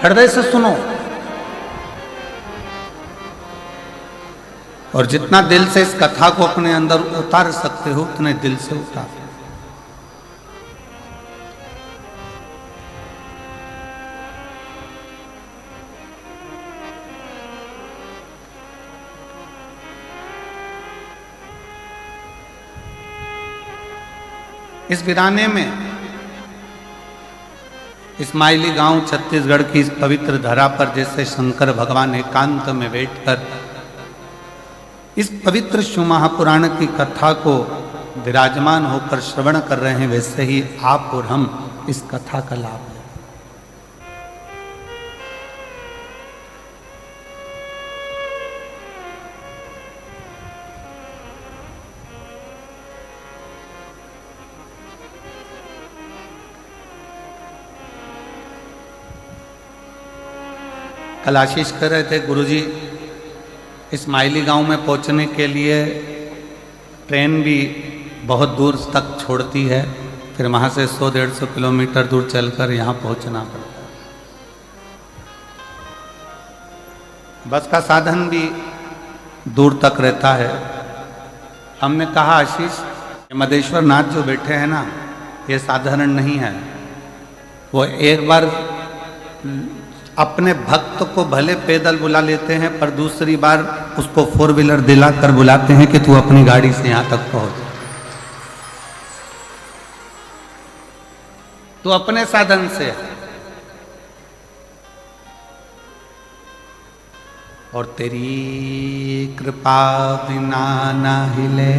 हृदय से सुनो, और जितना दिल से इस कथा को अपने अंदर उतार सकते हो उतने दिल से उतार। इस वीराने में, इस्माइली गांव छत्तीसगढ़ की इस पवित्र धरा पर जैसे शंकर भगवान एकांत में बैठकर इस पवित्र शिव महापुराण की कथा को विराजमान होकर श्रवण कर रहे हैं, वैसे ही आप और हम इस कथा का लाभ लें। कल आशीष कर रहे थे गुरुजी, इस्माइली गांव में पहुंचने के लिए ट्रेन भी बहुत दूर तक छोड़ती है, फिर वहां से 100-150 किलोमीटर दूर चलकर यहाँ पहुंचना पड़ता है। बस का साधन भी दूर तक रहता है। हमने कहा आशीष, मदेश्वर नाथ जो बैठे हैं ना, ये साधारण नहीं है। वो एक बार अपने भक्त को भले पैदल बुला लेते हैं, पर दूसरी बार उसको 4 व्हीलर दिलाकर बुलाते हैं कि तू अपनी गाड़ी से यहां तक पहुंच। तू अपने साधन से, और तेरी कृपा बिना ना हिले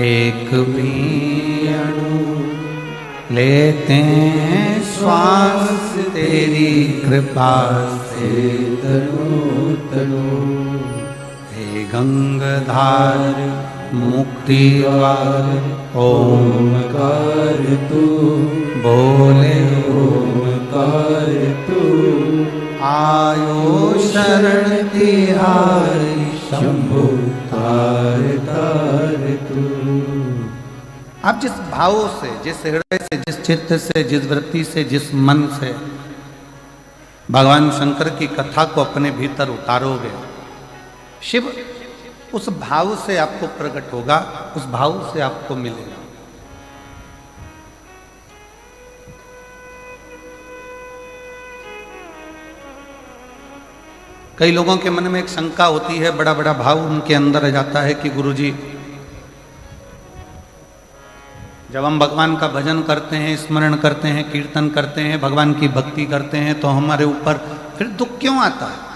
एक भी अणु, लेते हैं श्वास तेरी कृपा से तनु तनु। हे गंगाधार मुक्ति द्वार ओमकार तू, बोले ओमकार तू। आयो शरण तिहारी शंभु तार तार तू। आप जिस भाव से, जिस हृदय से, जिस चित्त से, जिस वृत्ति से, जिस मन से भगवान शंकर की कथा को अपने भीतर उतारोगे, शिव उस भाव से आपको प्रकट होगा, उस भाव से आपको मिलेगा। कई लोगों के मन में एक शंका होती है, बड़ा बड़ा भाव उनके अंदर आ जाता है कि गुरुजी, जब हम भगवान का भजन करते हैं, स्मरण करते हैं, कीर्तन करते हैं, भगवान की भक्ति करते हैं, तो हमारे ऊपर फिर दुख क्यों आता है?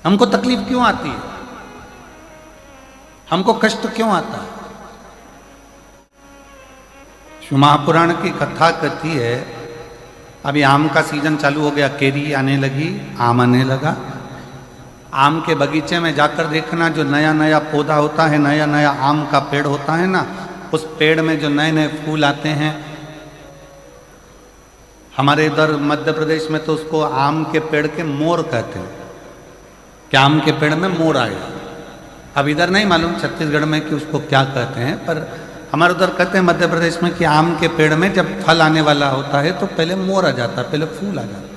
हमको तकलीफ क्यों आती है? हमको कष्ट क्यों आता है? शिव महापुराण की कथा कहती है, अभी आम का सीजन चालू हो गया, केरी आने लगी, आम आने लगा। आम के बगीचे में जाकर देखना, जो नया नया पौधा होता है, नया नया आम का पेड़ होता है ना, उस पेड़ में जो नए नए फूल आते हैं, हमारे इधर मध्य प्रदेश में तो उसको आम के पेड़ के मोर कहते हैं, कि आम के पेड़ में मोर आया। अब इधर नहीं मालूम छत्तीसगढ़ में कि उसको क्या कहते हैं, पर हमारे उधर कहते हैं मध्य प्रदेश में कि आम के पेड़ में जब फल आने वाला होता है तो पहले मोर आ जाता है, पहले फूल आ जाता है।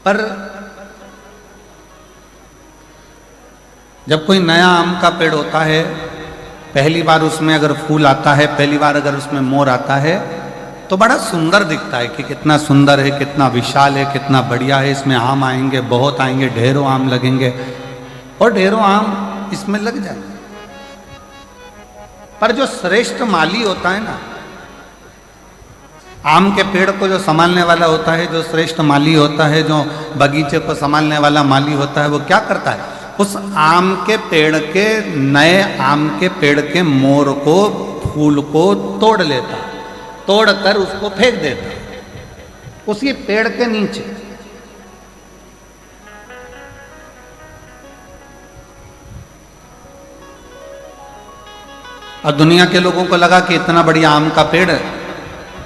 पर जब कोई नया आम का पेड़ होता है, पहली बार उसमें अगर फूल आता है, पहली बार अगर उसमें मोर आता है, तो बड़ा सुंदर दिखता है कि कितना सुंदर है, कितना विशाल है, कितना बढ़िया है। इसमें आम आएंगे, बहुत आएंगे, ढेरों आम लगेंगे और ढेरों आम इसमें लग जाएंगे। पर जो श्रेष्ठ माली होता है ना, आम के पेड़ को जो संभालने वाला होता है, जो श्रेष्ठ माली होता है, जो बगीचे को संभालने वाला माली होता है, वो क्या करता है? उस आम के पेड़ के, नए आम के पेड़ के मोर को, फूल को तोड़ लेता, तोड़कर उसको फेंक देता उसी पेड़ के नीचे। और दुनिया के लोगों को लगा कि इतना बढ़िया आम का पेड़ है,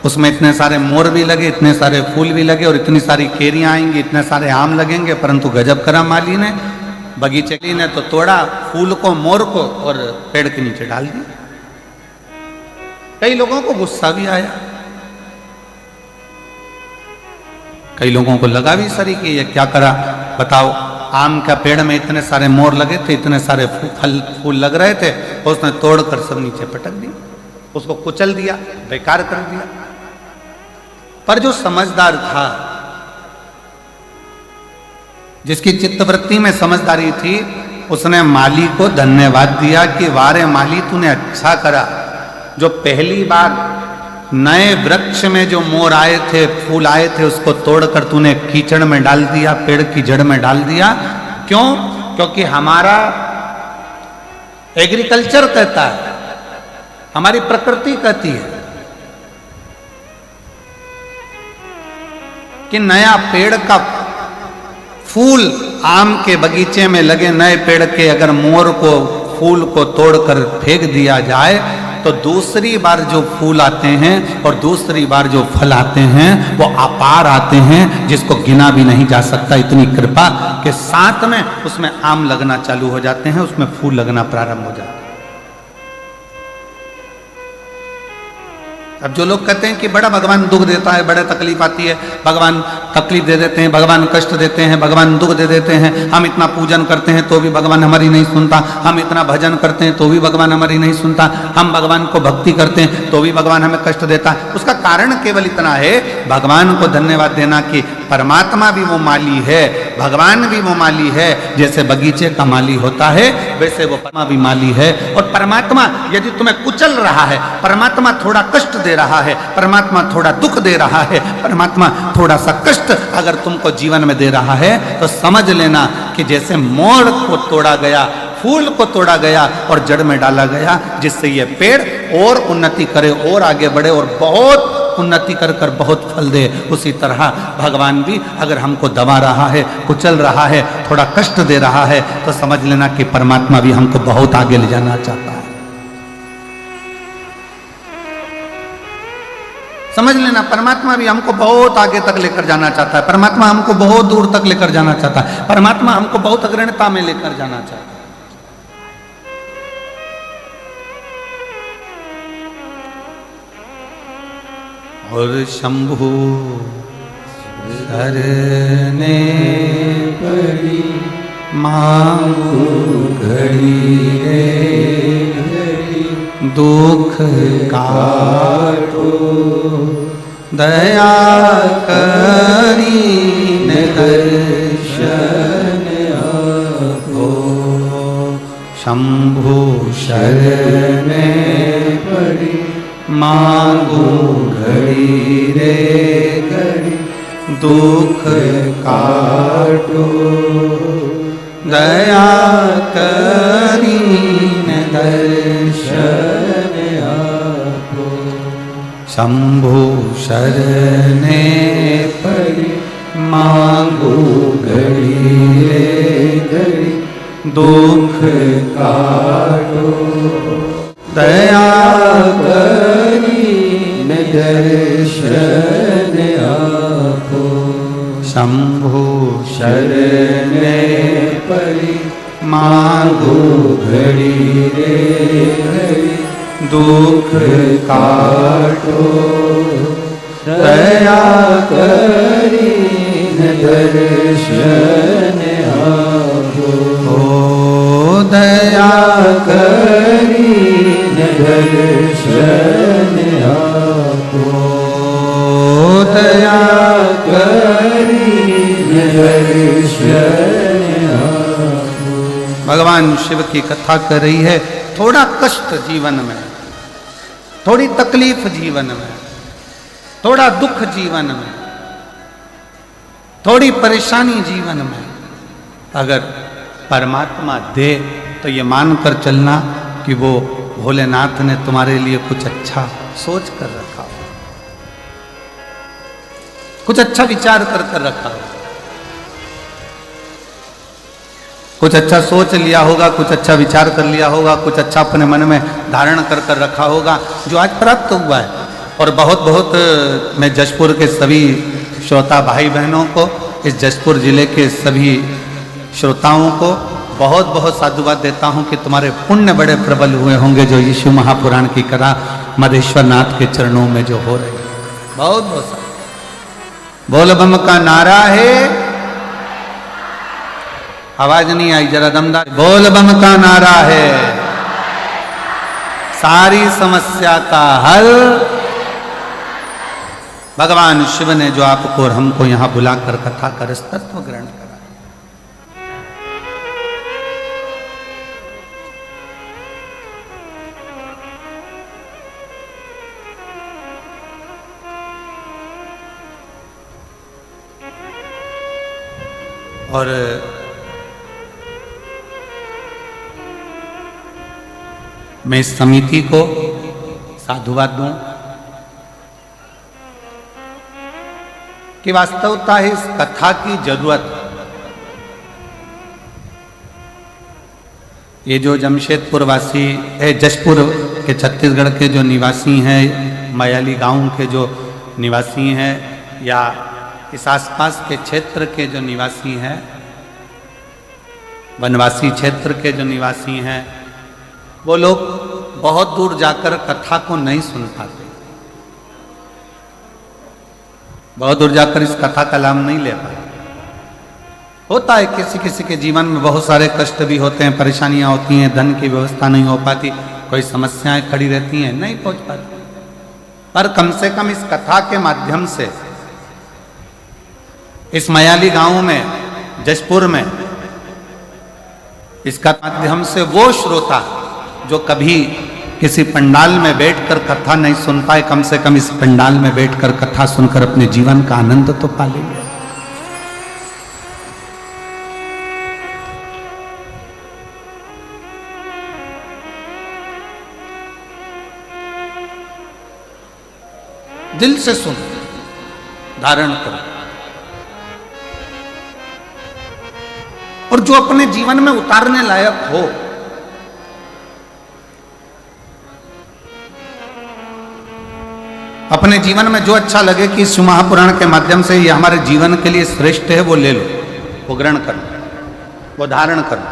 उसमें इतने सारे मोर भी लगे, इतने सारे फूल भी लगे और इतनी सारी केरियां आएंगी, इतने सारे आम लगेंगे। परंतु गजब करा माली ने, बगीचे ने तो तोड़ा फूल को, मोर को, और पेड़ के नीचे डाल दिया। कई लोगों को गुस्सा भी आया, कई लोगों को लगा भी सरी कि ये क्या करा। बताओ, आम का पेड़ में इतने सारे मोर लगे थे, इतने सारे फूल लग रहे थे, और उसने तोड़कर सब नीचे पटक दिया, उसको कुचल दिया, बेकार कर दिया। पर जो समझदार था, जिसकी चित्तवृत्ति में समझदारी थी, उसने माली को धन्यवाद दिया कि वारे माली तूने अच्छा करा, जो पहली बार नए वृक्ष में जो मोर आए थे, फूल आए थे, उसको तोड़कर तूने कीचड़ में डाल दिया, पेड़ की जड़ में डाल दिया। क्यों? क्योंकि हमारा एग्रीकल्चर कहता है, हमारी प्रकृति कहती है कि नया पेड़ का फूल आम के बगीचे में लगे नए पेड़ के अगर मोर को फूल को तोड़कर फेंक दिया जाए तो दूसरी बार जो फूल आते हैं और दूसरी बार जो फल आते हैं वो अपार आते हैं, जिसको गिना भी नहीं जा सकता। इतनी कृपा के साथ में उसमें आम लगना चालू हो जाते हैं, उसमें फूल लगना प्रारंभ हो जाते हैं। अब जो लोग कहते हैं कि बड़ा भगवान दुख देता है, बड़ा तकलीफ आती है, भगवान तकलीफ दे देते हैं, भगवान कष्ट देते हैं, भगवान दुख दे देते हैं, हम इतना पूजन करते हैं तो भी भगवान हमारी नहीं सुनता, हम इतना भजन करते हैं तो भी भगवान हमारी नहीं सुनता, हम भगवान को भक्ति करते हैं तो भी भगवान हमें कष्ट देता है। उसका कारण केवल इतना है, भगवान को धन्यवाद देना कि परमात्मा भी वो माली है, भगवान भी वो माली है। जैसे बगीचे का माली होता है वैसे वो परमात्मा भी माली है। और परमात्मा यदि तुम्हें कुचल रहा है, परमात्मा थोड़ा कष्ट दे रहा है, परमात्मा थोड़ा दुख दे रहा है, परमात्मा थोड़ा सा कष्ट अगर तुमको जीवन में दे रहा है, तो समझ लेना कि जैसे मोर को तोड़ा गया, फूल को तोड़ा गया और जड़ में डाला गया, जिससे ये पेड़ और उन्नति करे, और आगे बढ़े और बहुत उन्नति कर कर बहुत फल दे, उसी तरह भगवान भी अगर हमको दबा रहा है, कुचल रहा है, थोड़ा कष्ट दे रहा है, तो समझ लेना कि परमात्मा भी हमको बहुत आगे ले जाना चाहता है। समझ लेना, परमात्मा भी हमको बहुत आगे तक लेकर जाना चाहता है, परमात्मा हमको बहुत दूर तक लेकर जाना चाहता है, परमात्मा हमको बहुत अग्रणता में लेकर जाना चाहता है। और शंभु शरणे पड़ी मांगू घड़ी रे, दुख काटो दया करी ने दर्शन आपो। शंभु शरणे पड़ी मांगू घड़ी रे घड़ी, दुख काटो दया करी न दर्शन आपो। शंभु शरणे पड़ी मांगू घड़ी रे घड़ी, दुख काटो दया करी न दर्शन आपो। शंभु शरणे पड़ी मांगू घड़ी रे घड़ी, दुख काटो दया करी न दर्शन आपो। ओ दया करी न दर्शन आपो, दया करी न दर्शन आपो। भगवान शिव की कथा कर रही है। थोड़ा कष्ट जीवन में, थोड़ी तकलीफ जीवन में, थोड़ा दुख जीवन में, थोड़ी परेशानी जीवन में अगर परमात्मा दे तो ये मानकर चलना कि वो भोलेनाथ ने तुम्हारे लिए कुछ अच्छा सोच कर रखा हो, कुछ अच्छा विचार कर कर रखा हो, कुछ अच्छा सोच लिया होगा, कुछ अच्छा विचार कर लिया होगा, कुछ अच्छा अपने मन में धारण कर कर रखा होगा, जो आज प्राप्त हुआ है। और बहुत बहुत मैं जशपुर के सभी श्रोता भाई बहनों को, इस जशपुर जिले के सभी श्रोताओं को बहुत बहुत साधुवाद देता हूं कि तुम्हारे पुण्य बड़े प्रबल हुए होंगे, जो यीशु महापुराण की कथा मधेश्वर नाथ के चरणों में जो हो रही है। बहुत बहुत सारा बोल बम का नारा है। आवाज नहीं आई, जरा दमदार। बोल बम का नारा है, सारी समस्या का हल। भगवान शिव ने जो आपको और हमको यहां बुलाकर कथा कर इस तत्व ग्रहण करा। और मैं इस समिति को साधुवाद दूं कि वास्तवता है इस कथा की जरूरत। ये जो जमशेदपुर वासी है, जशपुर के छत्तीसगढ़ के जो निवासी हैं, मयाली गांव के जो निवासी हैं, या इस आसपास के क्षेत्र के जो निवासी हैं, वनवासी क्षेत्र के जो निवासी हैं, वो लोग बहुत दूर जाकर कथा को नहीं सुन पाते, बहुत दूर जाकर इस कथा का लाभ नहीं ले पाते। होता है किसी किसी के जीवन में बहुत सारे कष्ट भी होते हैं, परेशानियां होती हैं, धन की व्यवस्था नहीं हो पाती, कोई समस्याएं खड़ी रहती हैं, नहीं पहुंच पाती। पर कम से कम इस कथा के माध्यम से इस मयाली गांव में, जशपुर में, इसका माध्यम से वो श्रोता जो कभी किसी पंडाल में बैठकर कथा नहीं सुन पाए, कम से कम इस पंडाल में बैठकर कथा सुनकर अपने जीवन का आनंद तो पा लेंगे। दिल से सुन, धारण करो, और जो अपने जीवन में उतारने लायक हो। अपने जीवन में जो अच्छा लगे कि इस महापुराण के माध्यम से ये हमारे जीवन के लिए श्रेष्ठ है, वो ले लो, वो ग्रहण करो, वो धारण करो।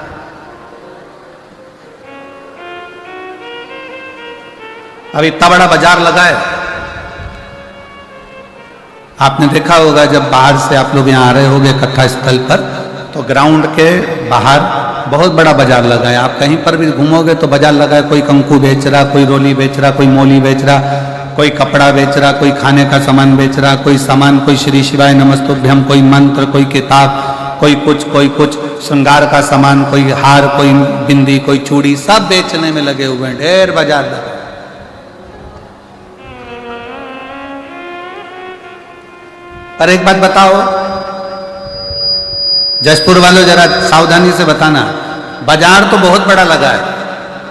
अब इतना बड़ा बाजार लगा है, आपने देखा होगा जब बाहर से आप लोग यहाँ आ रहे होंगे कथा स्थल पर, तो ग्राउंड के बाहर बहुत बड़ा बाजार लगा है। आप कहीं पर भी घूमोगे तो बाजार लगा है, कोई कंकु बेच रहा, कोई रोली बेच रहा, कोई मोली बेच रहा, कोई कपड़ा बेच रहा, कोई खाने का सामान बेच रहा, कोई सामान, कोई श्री शिवाय नमस्तुभ्यम, कोई मंत्र, कोई किताब, कोई कुछ श्रृंगार का सामान, कोई हार, कोई बिंदी, कोई चूड़ी, सब बेचने में लगे हुए हैं। ढेर बाजार लगा। पर एक बात बताओ, जशपुर वालों जरा सावधानी से बताना, बाजार तो बहुत बड़ा लगा है,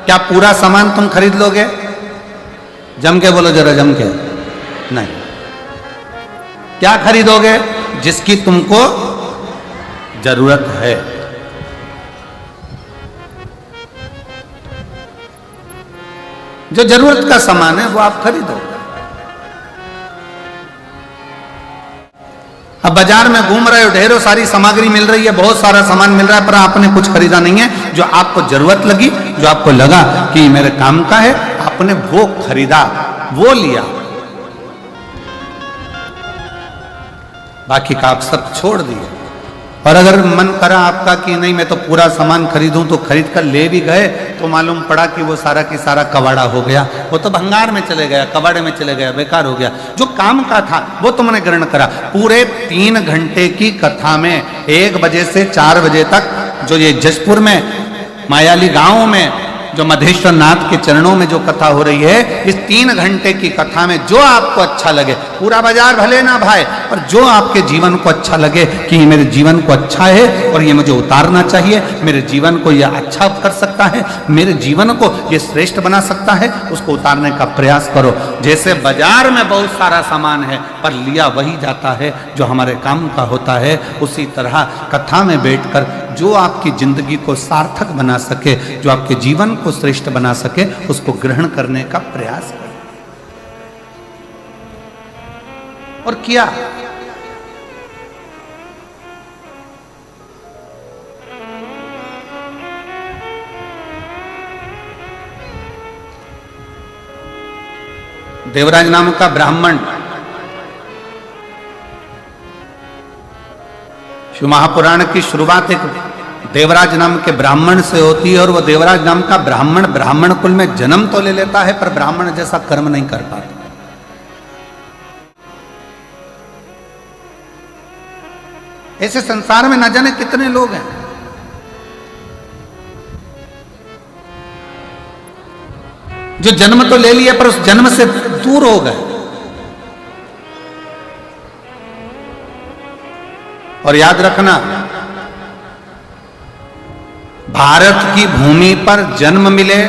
क्या पूरा सामान तुम खरीद लोगे? जम के बोलो जरा, जम के। नहीं, क्या खरीदोगे? जिसकी तुमको जरूरत है। जो जरूरत का सामान है वो आप खरीदोगे। अब बाजार में घूम रहे हो, ढेरों सारी सामग्री मिल रही है, बहुत सारा सामान मिल रहा है, पर आपने कुछ खरीदा नहीं है। जो आपको जरूरत लगी, जो आपको लगा कि मेरे काम का है, आपने वो खरीदा, वो लिया, बाकी का आप सब छोड़ दिए। और अगर मन करा आपका कि नहीं मैं तो पूरा सामान खरीदूं, तो खरीद कर ले भी गए तो मालूम पड़ा कि वो सारा की सारा कबाड़ा हो गया, वो तो भंगार में चले गया, कबाड़े में चले गया, बेकार हो गया। जो काम का था वो तुमने ग्रहण करा। पूरे 3 घंटे की कथा में 1 बजे से 4 बजे तक जो ये जशपुर में मायाली गांव में जो मधेश्वर नाथ के चरणों में जो कथा हो रही है, इस 3 घंटे की कथा में जो आपको अच्छा लगे, पूरा बाजार भले ना भाई, पर जो आपके जीवन को अच्छा लगे कि मेरे जीवन को अच्छा है और ये मुझे उतारना चाहिए, मेरे जीवन को यह अच्छा कर सकता है, मेरे जीवन को ये श्रेष्ठ बना सकता है, उसको उतारने का प्रयास करो। जैसे बाजार में बहुत सारा सामान है पर लिया वही जाता है जो हमारे काम का होता है, उसी तरह कथा में बैठकर जो आपकी जिंदगी को सार्थक बना सके, जो आपके जीवन को श्रेष्ठ बना सके, उसको ग्रहण करने का प्रयास करें। और किया। देवराज नाम का ब्राह्मण, शिव महापुराण की शुरुआत एक देवराज नाम के ब्राह्मण से होती है, और वो देवराज नाम का ब्राह्मण ब्राह्मण कुल में जन्म तो ले लेता है पर ब्राह्मण जैसा कर्म नहीं कर पाता। ऐसे संसार में न जाने कितने लोग हैं जो जन्म तो ले लिए पर उस जन्म से दूर हो गए। और याद रखना, भारत की भूमि पर जन्म मिले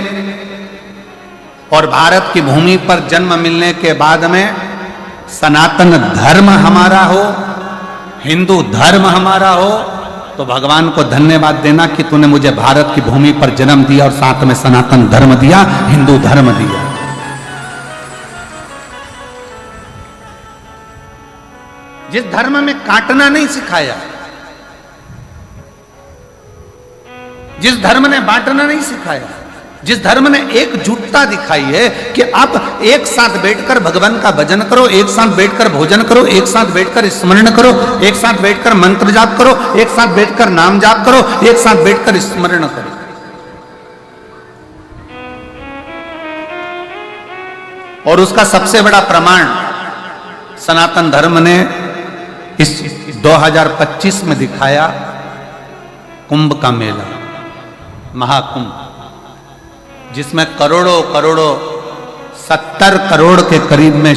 और भारत की भूमि पर जन्म मिलने के बाद में सनातन धर्म हमारा हो, हिंदू धर्म हमारा हो, तो भगवान को धन्यवाद देना कि तूने मुझे भारत की भूमि पर जन्म दिया और साथ में सनातन धर्म दिया, हिंदू धर्म दिया। जिस धर्म में काटना नहीं सिखाया, जिस धर्म ने बांटना नहीं सिखाया, जिस धर्म ने एकजुटता दिखाई है कि आप एक साथ बैठकर भगवान का भजन करो, एक साथ बैठकर भोजन करो, एक साथ बैठकर स्मरण करो, एक साथ बैठकर मंत्र जाप करो, एक साथ बैठकर नाम जाप करो, एक साथ बैठकर स्मरण करो। और उसका सबसे बड़ा प्रमाण सनातन धर्म ने इस 2025 में दिखाया, कुंभ का मेला, महाकुंभ, जिसमें करोड़ों करोड़ों 70 करोड़ के करीब में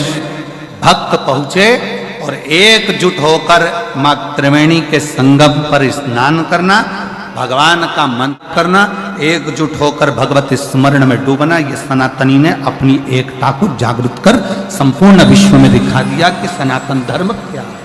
भक्त पहुंचे और एकजुट होकर मां त्रिवेणी के संगम पर स्नान करना, भगवान का मंत्र करना, एकजुट होकर भगवत स्मरण में डूबना, ये सनातनी ने अपनी एकता को जागृत कर संपूर्ण विश्व में दिखा दिया कि सनातन धर्म क्या है।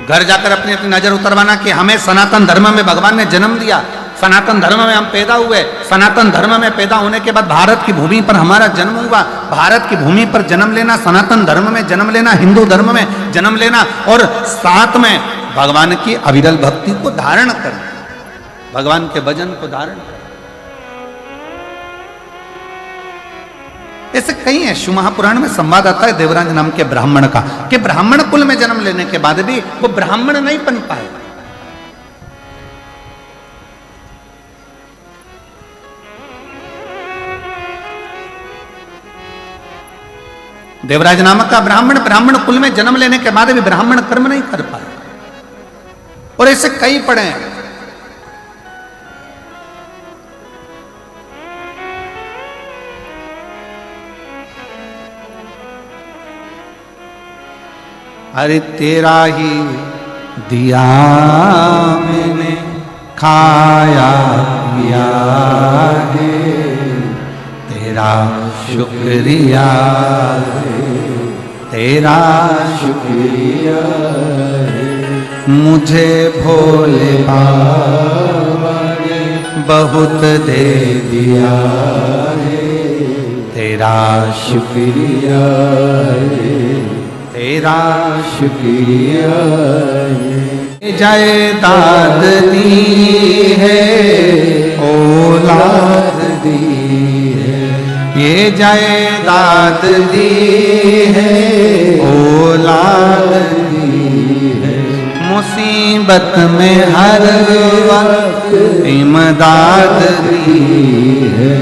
घर जाकर अपनी अपनी नजर उतरवाना कि हमें सनातन धर्म में भगवान ने जन्म दिया, सनातन धर्म में हम पैदा हुए, सनातन धर्म में पैदा होने के बाद भारत की भूमि पर हमारा जन्म हुआ। भारत की भूमि पर जन्म लेना, सनातन धर्म में जन्म लेना, हिंदू धर्म में जन्म लेना और साथ में भगवान की अविरल भक्ति को धारण करना, भगवान के भजन को धारण करना। ऐसे कई है। शिव महापुराण में संवाद आता है देवराज नाम के ब्राह्मण का कि ब्राह्मण कुल में जन्म लेने के बाद भी वो ब्राह्मण नहीं बन पाए। देवराज नामक का ब्राह्मण ब्राह्मण कुल में जन्म लेने के बाद भी ब्राह्मण कर्म नहीं कर पाए। और ऐसे कई पढ़े हैं। अरे तेरा ही दिया मैंने खाया पिया है, तेरा शुक्रिया है, तेरा शुक्रिया है। मुझे भोले बाबा ने बहुत दे दिया है, तेरा शुक्रिया है, तेरा शुक्रिया है। जायदाद दी है, औलाद दी है, ये जायदाद दी है, औलाद दी है। मुसीबत में हर वक्त इमदाद दी है,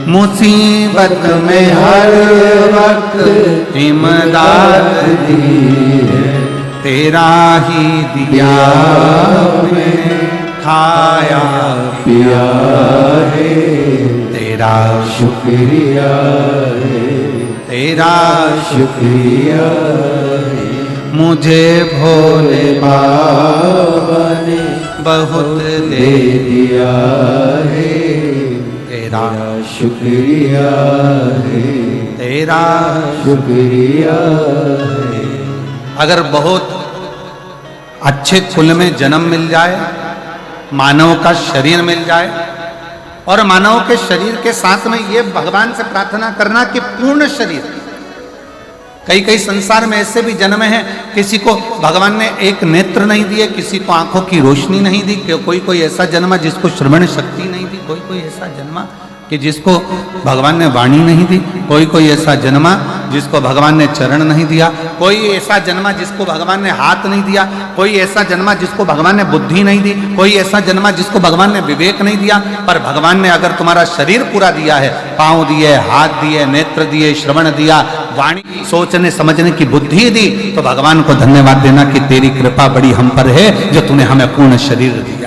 मुसीबत में हर वक्त इमदाद दी है। तेरा ही दिया मैंने खाया पिया है, तेरा शुक्रिया है, तेरा शुक्रिया है। मुझे भोले बाबा ने बहुत दे दिया है, तेरा शुक्रिया है, तेरा शुक्रिया है। अगर बहुत अच्छे कुल में जन्म मिल जाए, मानव का शरीर मिल जाए और मानव के शरीर के साथ में ये भगवान से प्रार्थना करना कि पूर्ण शरीर, कई कई संसार में ऐसे भी जन्म हैं, किसी को भगवान ने एक नेत्र नहीं दिए, किसी को आंखों की रोशनी नहीं दी, कोई कोई ऐसा जन्मा जिसको श्रवण शक्ति नहीं दी, कोई कोई ऐसा जन्मा कि जिसको भगवान ने वाणी नहीं दी, कोई कोई ऐसा जन्मा जिसको भगवान ने चरण नहीं दिया, कोई ऐसा जन्मा जिसको भगवान ने हाथ नहीं दिया, कोई ऐसा जन्मा जिसको भगवान ने बुद्धि नहीं दी, कोई ऐसा जन्मा जिसको भगवान ने विवेक नहीं दिया। पर भगवान ने अगर तुम्हारा शरीर पूरा दिया है, पांव दिए, हाथ दिए, नेत्र दिए, श्रवण दिया, वाणी, सोचने समझने की बुद्धि दी, तो भगवान को धन्यवाद देना कि तेरी कृपा बड़ी हम पर है जो तूने हमें पूर्ण शरीर दिया।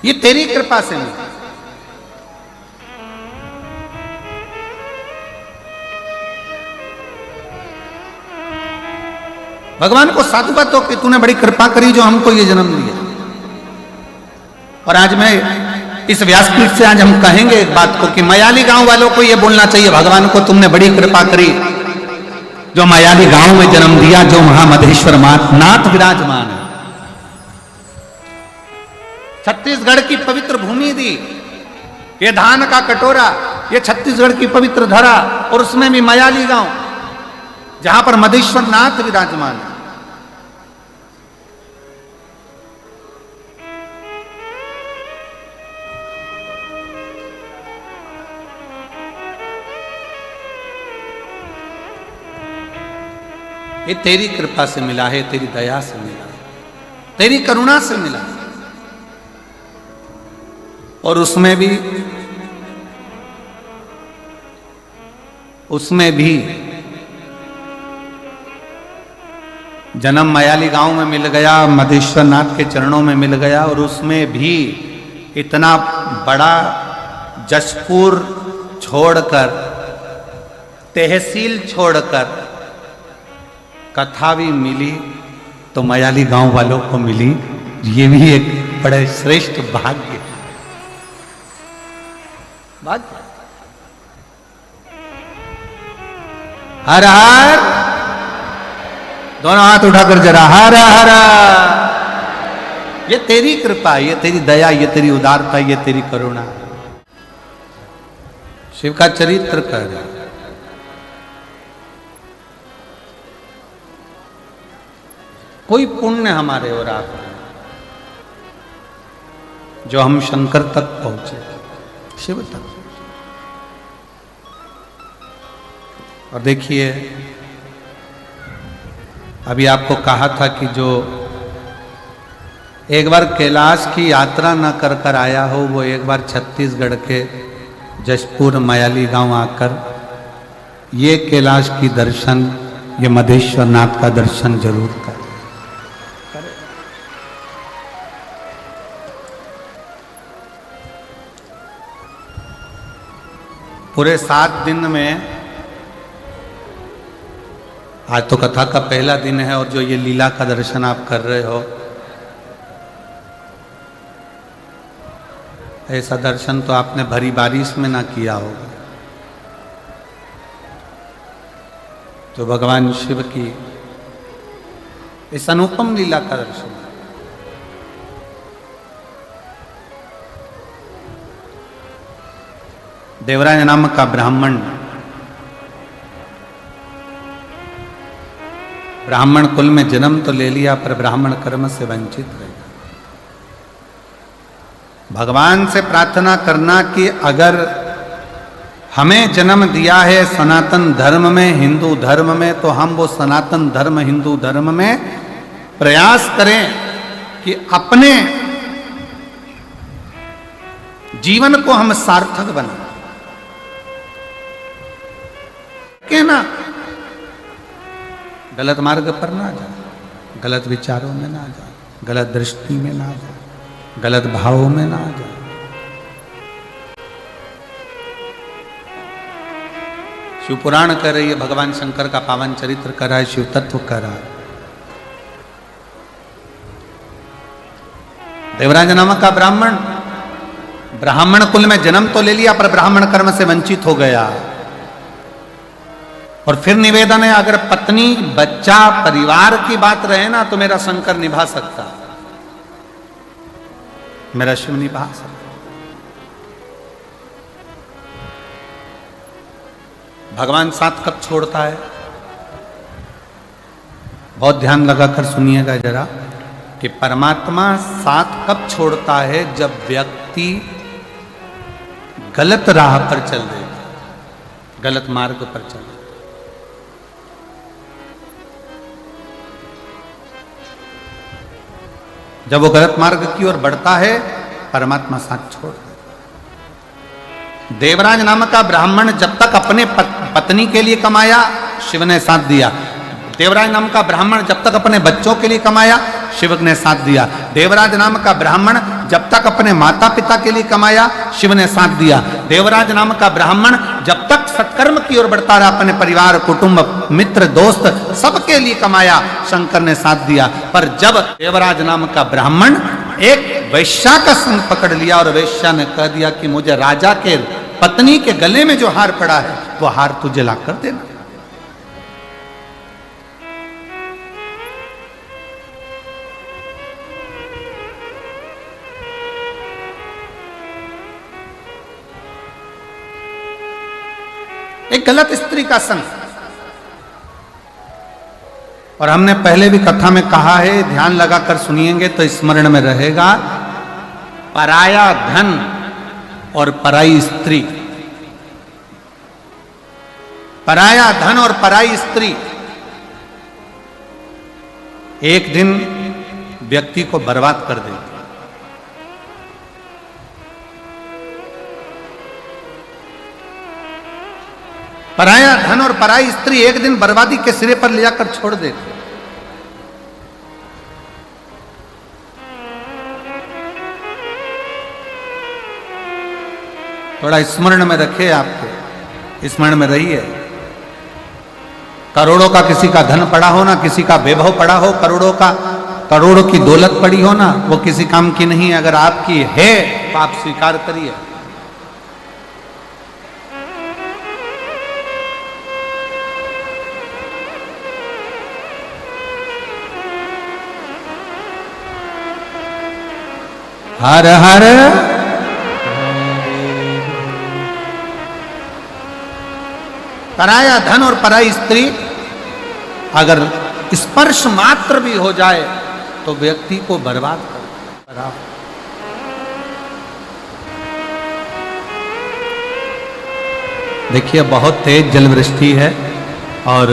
ये तेरी कृपा से मिला। भगवान को साधुवाद हो कि तूने बड़ी कृपा करी जो हमको ये जन्म दिया। और आज मैं इस व्यासपीठ से आज हम कहेंगे एक बात को कि मयाली गांव वालों को ये बोलना चाहिए, भगवान को तुमने बड़ी कृपा करी जो मयाली गांव में जन्म दिया, जो महामधेश्वर नाथ विराजमान है। छत्तीसगढ़ की पवित्र भूमि दी, ये धान का कटोरा, ये छत्तीसगढ़ की पवित्र धरा, और उसमें भी मयाली गांव जहां पर मधेश्वर नाथ विराजमान है। ये तेरी कृपा से मिला है, तेरी दया से मिला है, तेरी करुणा से मिला है। और उसमें भी जन्म मयाली गांव में मिल गया, मधेश्वर नाथ के चरणों में मिल गया, और उसमें भी इतना बड़ा जशपुर छोड़कर, तहसील छोड़कर कथा भी मिली तो मयाली गांव वालों को मिली। ये भी एक बड़े श्रेष्ठ भाग्य। हर हर, दोनों हाथ उठाकर जरा हर हर। ये तेरी कृपा, ये तेरी दया, ये तेरी उदारता, ये तेरी करुणा। शिव का चरित्र कर, कोई पुण्य हमारे और आप जो हम शंकर तक पहुंचे, शिव तक। और देखिए, अभी आपको कहा था कि जो एक बार कैलाश की यात्रा न कर कर आया हो, वो एक बार छत्तीसगढ़ के जशपुर मयाली गांव आकर ये कैलाश की दर्शन, ये मधेश्वर नाथ का दर्शन जरूर कर। पूरे 7 दिन में, आज तो कथा का पहला दिन है, और जो ये लीला का दर्शन आप कर रहे हो, ऐसा दर्शन तो आपने भरी बारिश में ना किया होगा। तो भगवान शिव की इस अनुपम लीला का दर्शन, देवराज नाम का ब्राह्मण कुल में जन्म तो ले लिया, पर ब्राह्मण कर्म से वंचित रह गया। भगवान से प्रार्थना करना कि अगर हमें जन्म दिया है सनातन धर्म में, हिंदू धर्म में, तो हम वो सनातन धर्म, हिंदू धर्म में प्रयास करें कि अपने जीवन को हम सार्थक बनाएं। के ना गलत मार्ग पर ना जाए, गलत विचारों में ना जाए, गलत दृष्टि में ना जाए, गलत भावों में ना जाए। शिव पुराण कर रही है, भगवान शंकर का पावन चरित्र कर रहा है, शिव तत्व कर रहा है। देवराज नामक का ब्राह्मण कुल में जन्म तो ले लिया, पर ब्राह्मण कर्म से वंचित हो गया। और फिर निवेदन है, अगर पत्नी, बच्चा, परिवार की बात रहे ना, तो मेरा शंकर निभा सकता, मेरा शिव निभा सकता। भगवान साथ कब छोड़ता है? बहुत ध्यान लगाकर सुनिएगा जरा कि परमात्मा साथ कब छोड़ता है? जब व्यक्ति गलत राह पर चल देगा, गलत मार्ग पर चल देगा। जब वो गलत मार्ग की ओर बढ़ता है, परमात्मा साथ छोड़ देता। देवराज नामक का ब्राह्मण जब तक अपने पत्नी के लिए कमाया, शिव ने साथ दिया। देवराज नाम का ब्राह्मण जब तक अपने बच्चों के लिए कमाया, शिव ने साथ दिया। देवराज नाम का ब्राह्मण जब तक अपने माता पिता के लिए कमाया, शिव ने साथ दिया। देवराज नाम का ब्राह्मण जब तक सत्कर्म की ओर बढ़ता रहा, अपने परिवार, कुटुंब, मित्र, दोस्त सबके लिए कमाया, शंकर ने साथ दिया। पर जब देवराज नाम का ब्राह्मण एक वैश्या का संग पकड़ लिया और वैश्या ने कह दिया कि मुझे राजा के पत्नी के गले में जो हार पड़ा है, वो हार तुझे ला कर देना। एक गलत स्त्री का संग। और हमने पहले भी कथा में कहा है, ध्यान लगाकर सुनिएंगे तो स्मरण में रहेगा, पराया धन और पराई स्त्री। पराया धन और पराई स्त्री एक दिन व्यक्ति को बर्बाद कर देगी। पराया धन और पराई स्त्री एक दिन बर्बादी के सिरे पर ले जाकर छोड़ देती। थोड़ा स्मरण में रखे, आपको स्मरण में रहिए। करोड़ों का किसी का धन पड़ा हो ना, किसी का वैभव पड़ा हो, करोड़ों की दौलत पड़ी हो ना, वो किसी काम की नहीं है। अगर आपकी है तो आप स्वीकार करिए। हर हर पराया धन और पराई स्त्री अगर स्पर्श मात्र भी हो जाए तो व्यक्ति को बर्बाद कर। देखिए, बहुत तेज जलवृष्टि है और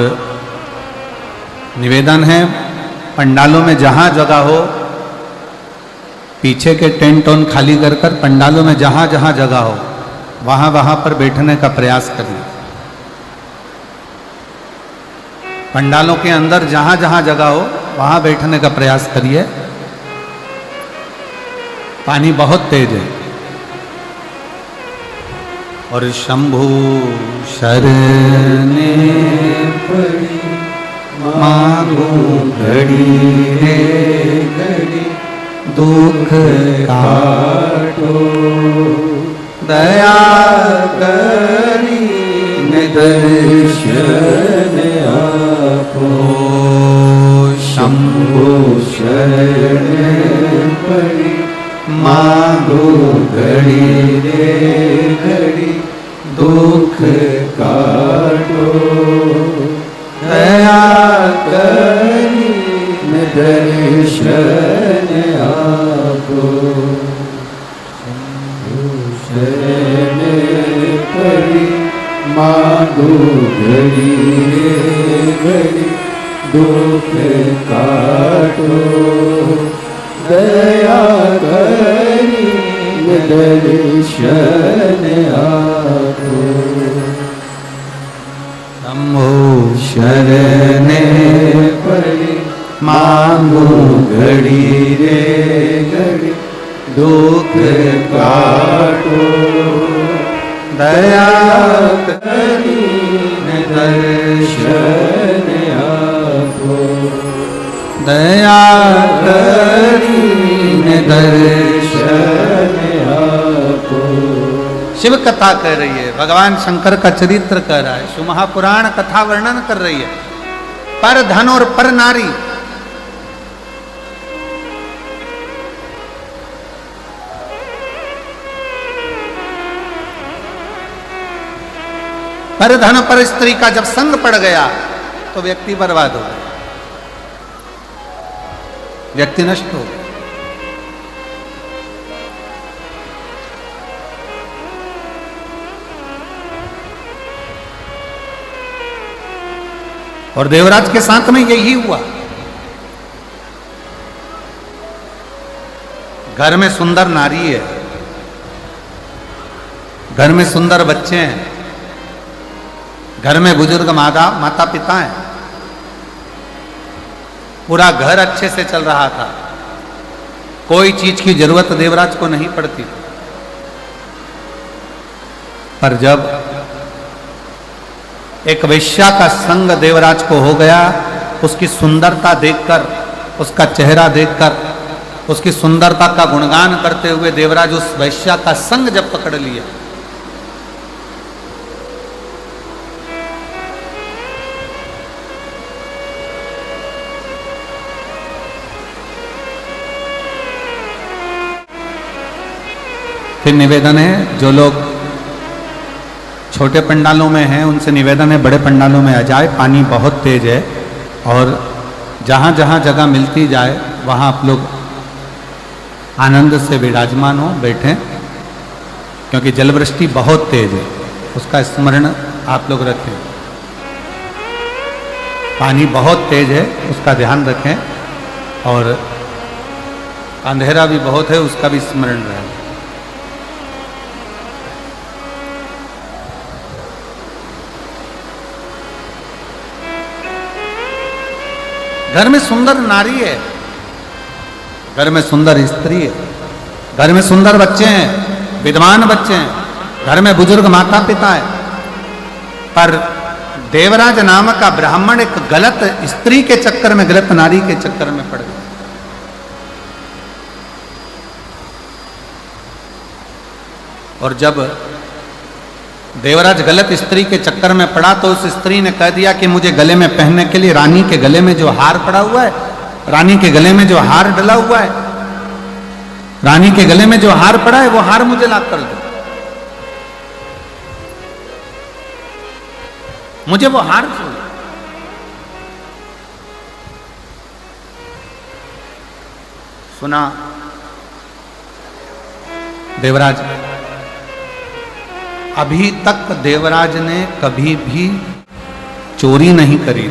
निवेदन है, पंडालों में जहां जगह हो, पीछे के टेंट ऑन खाली कर कर पंडालों में जहां जहां जगह हो, वहां पर बैठने का प्रयास करिए। पंडालों के अंदर जहां जहां जगह हो, वहां बैठने का प्रयास करिए। पानी बहुत तेज है। और शंभु शरणे पड़ी मांगो घड़ी रे घड़ी, दुख काटो दया करी दर्शन आपो। शंभु शरण पड़ी मांगो घड़ी रे घड़ी, दुख काटो दया करी दर्शन आपो। शरण पड़ी मांगो घड़ी रे घड़ी, दुख काटो दया करी दर्शन आपो। शंभो शरणे पड़ी मांगो घड़ी रे घड़ी, दुख काटो दया करी दर्शन आपो। दया करी दर्शन आपो। शिव कथा कह रही है, भगवान शंकर का चरित्र कह रहा है, शिव महापुराण कथा वर्णन कर रही है। पर धन और पर नारी, पर धन पर स्त्री का जब संग पड़ गया तो व्यक्ति बर्बाद हो गया, व्यक्ति नष्ट हो गया। और देवराज के साथ में यही हुआ। घर में सुंदर नारी है, घर में सुंदर बच्चे हैं, घर में बुजुर्ग माता पिता हैं, पूरा घर अच्छे से चल रहा था, कोई चीज की जरूरत देवराज को नहीं पड़ती। पर जब एक वेश्या का संग देवराज को हो गया, उसकी सुंदरता देखकर, उसका चेहरा देखकर, उसकी सुंदरता का गुणगान करते हुए देवराज उस वेश्या का संग जब पकड़ लिया, फिर निवेदन है, जो लोग छोटे पंडालों में हैं उनसे निवेदन है बड़े पंडालों में आ जाए। पानी बहुत तेज है और जहाँ जहाँ जगह मिलती जाए वहाँ आप लोग आनंद से विराजमान हो, बैठें, क्योंकि जलवृष्टि बहुत तेज है, उसका स्मरण आप लोग रखें। पानी बहुत तेज है, उसका ध्यान रखें, और अंधेरा भी बहुत है, उसका भी स्मरण रहे। घर में सुंदर नारी है, घर में सुंदर स्त्री है, घर में सुंदर बच्चे हैं, विद्वान बच्चे हैं, घर में बुजुर्ग माता पिता है, पर देवराज नामक का ब्राह्मण एक गलत स्त्री के चक्कर में, गलत नारी के चक्कर में पड़ गया। और जब देवराज गलत स्त्री के चक्कर में पड़ा तो उस स्त्री ने कह दिया कि मुझे गले में पहनने के लिए रानी के गले में जो हार पड़ा हुआ है, रानी के गले में जो हार डला हुआ है, रानी के गले में जो हार पड़ा है वो हार मुझे ला कर दो, मुझे वो हार चाहिए। सुना देवराज, अभी तक देवराज ने कभी भी चोरी नहीं करी,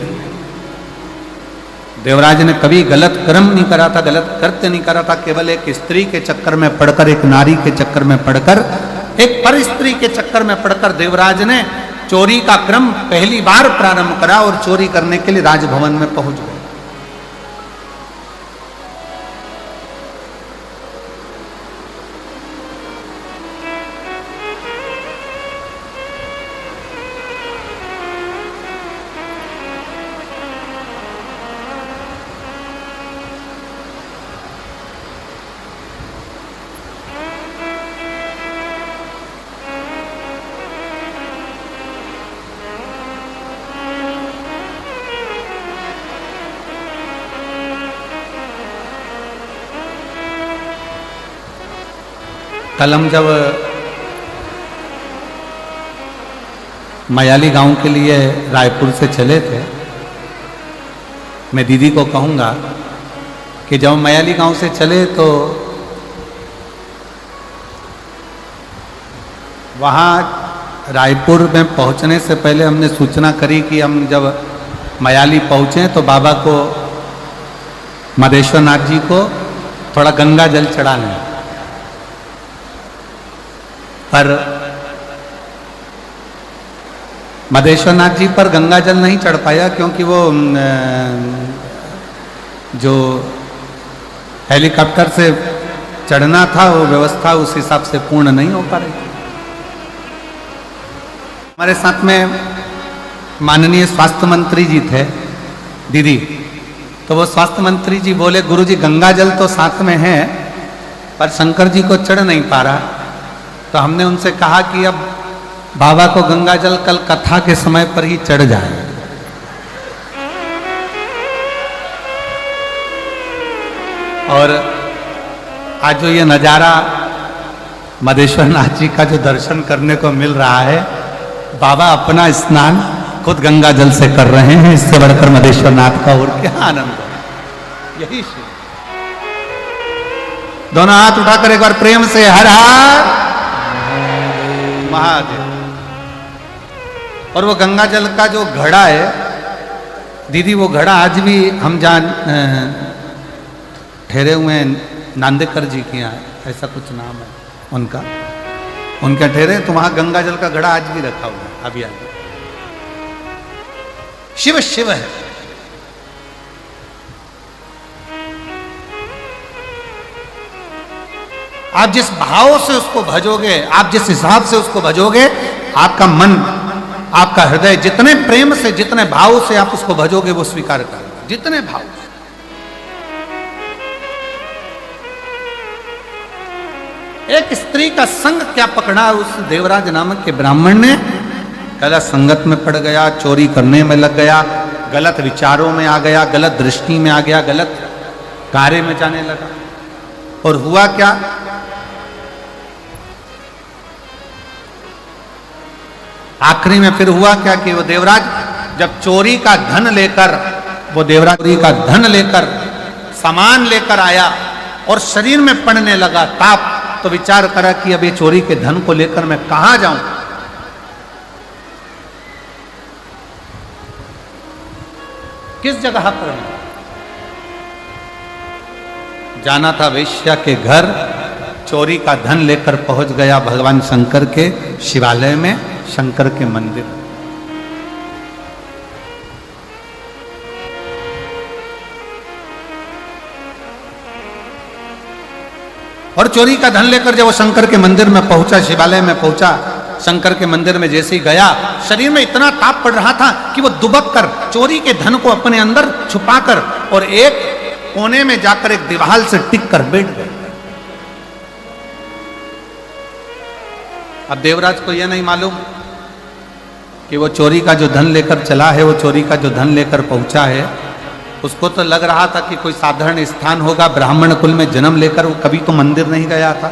देवराज ने कभी गलत कर्म नहीं करा था, गलत कृत्य नहीं करा था। केवल एक स्त्री के चक्कर में पड़कर, एक नारी के चक्कर में पड़कर, एक पर स्त्री के चक्कर में पड़कर देवराज ने चोरी का क्रम पहली बार प्रारंभ करा और चोरी करने के लिए राजभवन में पहुंच गए। कल हम जब मयाली गांव के लिए रायपुर से चले थे, मैं दीदी को कहूँगा कि जब मयाली गांव से चले तो वहाँ रायपुर में पहुँचने से पहले हमने सूचना करी कि हम जब मयाली पहुँचे तो बाबा को, मदेश्वर नाथ जी को थोड़ा गंगा जल चढ़ा लें। पर मदेश्वर नाथ जी पर गंगा जल नहीं चढ़ पाया, क्योंकि वो जो हेलीकॉप्टर से चढ़ना था वो व्यवस्था उस हिसाब से पूर्ण नहीं हो पा रही। हमारे साथ में माननीय स्वास्थ्य मंत्री जी थे दीदी, तो वो स्वास्थ्य मंत्री जी बोले, गुरुजी गंगा जल तो साथ में है पर शंकर जी को चढ़ नहीं पा रहा। तो हमने उनसे कहा कि अब बाबा को गंगा जल कल कथा के समय पर ही चढ़ जाए। और आज जो ये नज़ारा मदेश्वर नाथ जी का जो दर्शन करने को मिल रहा है, बाबा अपना स्नान खुद गंगा जल से कर रहे हैं, इससे बढ़कर मधेश्वर नाथ का और क्या आनंद है। यही शिव। दोनों हाथ उठाकर एक बार प्रेम से हर हर महादेव। और वो गंगा जल का जो घड़ा है दीदी, वो घड़ा आज भी हम जान ठहरे हुए हैं नांदेकर जी के यहाँ, ऐसा कुछ नाम है उनका, उनके ठहरे तो वहां गंगा जल का घड़ा आज भी रखा हुआ है। अभी आगे शिव शिव है। आप जिस भाव से उसको भजोगे, आप जिस हिसाब से उसको भजोगे, आपका मन, आपका हृदय जितने प्रेम से, जितने भाव से आप उसको भजोगे वो स्वीकार करेगा। जितने भाव से। एक स्त्री का संग क्या पकड़ा उस देवराज नामक के ब्राह्मण ने, गलत संगत में पड़ गया, चोरी करने में लग गया, गलत विचारों में आ गया, गलत दृष्टि में आ गया, गलत कार्य में जाने लगा। और हुआ क्या, आखिरी में फिर हुआ क्या कि वो देवराज जब चोरी का धन लेकर, वो देवराज चोरी का धन लेकर, सामान लेकर आया और शरीर में पड़ने लगा ताप, तो विचार करा कि अब ये चोरी के धन को लेकर मैं कहां जाऊं। किस जगह पर जाना था, वेश्या के घर। चोरी का धन लेकर पहुंच गया भगवान शंकर के शिवालय में, शंकर के मंदिर। और चोरी का धन लेकर जब वो शंकर के मंदिर में पहुंचा, शिवालय में पहुंचा, शंकर के मंदिर में जैसे ही गया, शरीर में इतना ताप पड़ रहा था कि वो दुबक कर चोरी के धन को अपने अंदर छुपाकर और एक कोने में जाकर एक दीवार से टिक कर बैठ गए। अब देवराज को यह नहीं मालूम कि वो चोरी का जो धन लेकर चला है, वो चोरी का जो धन लेकर पहुंचा है, उसको तो लग रहा था कि कोई साधारण स्थान होगा। ब्राह्मण कुल में जन्म लेकर वो कभी तो मंदिर नहीं गया था,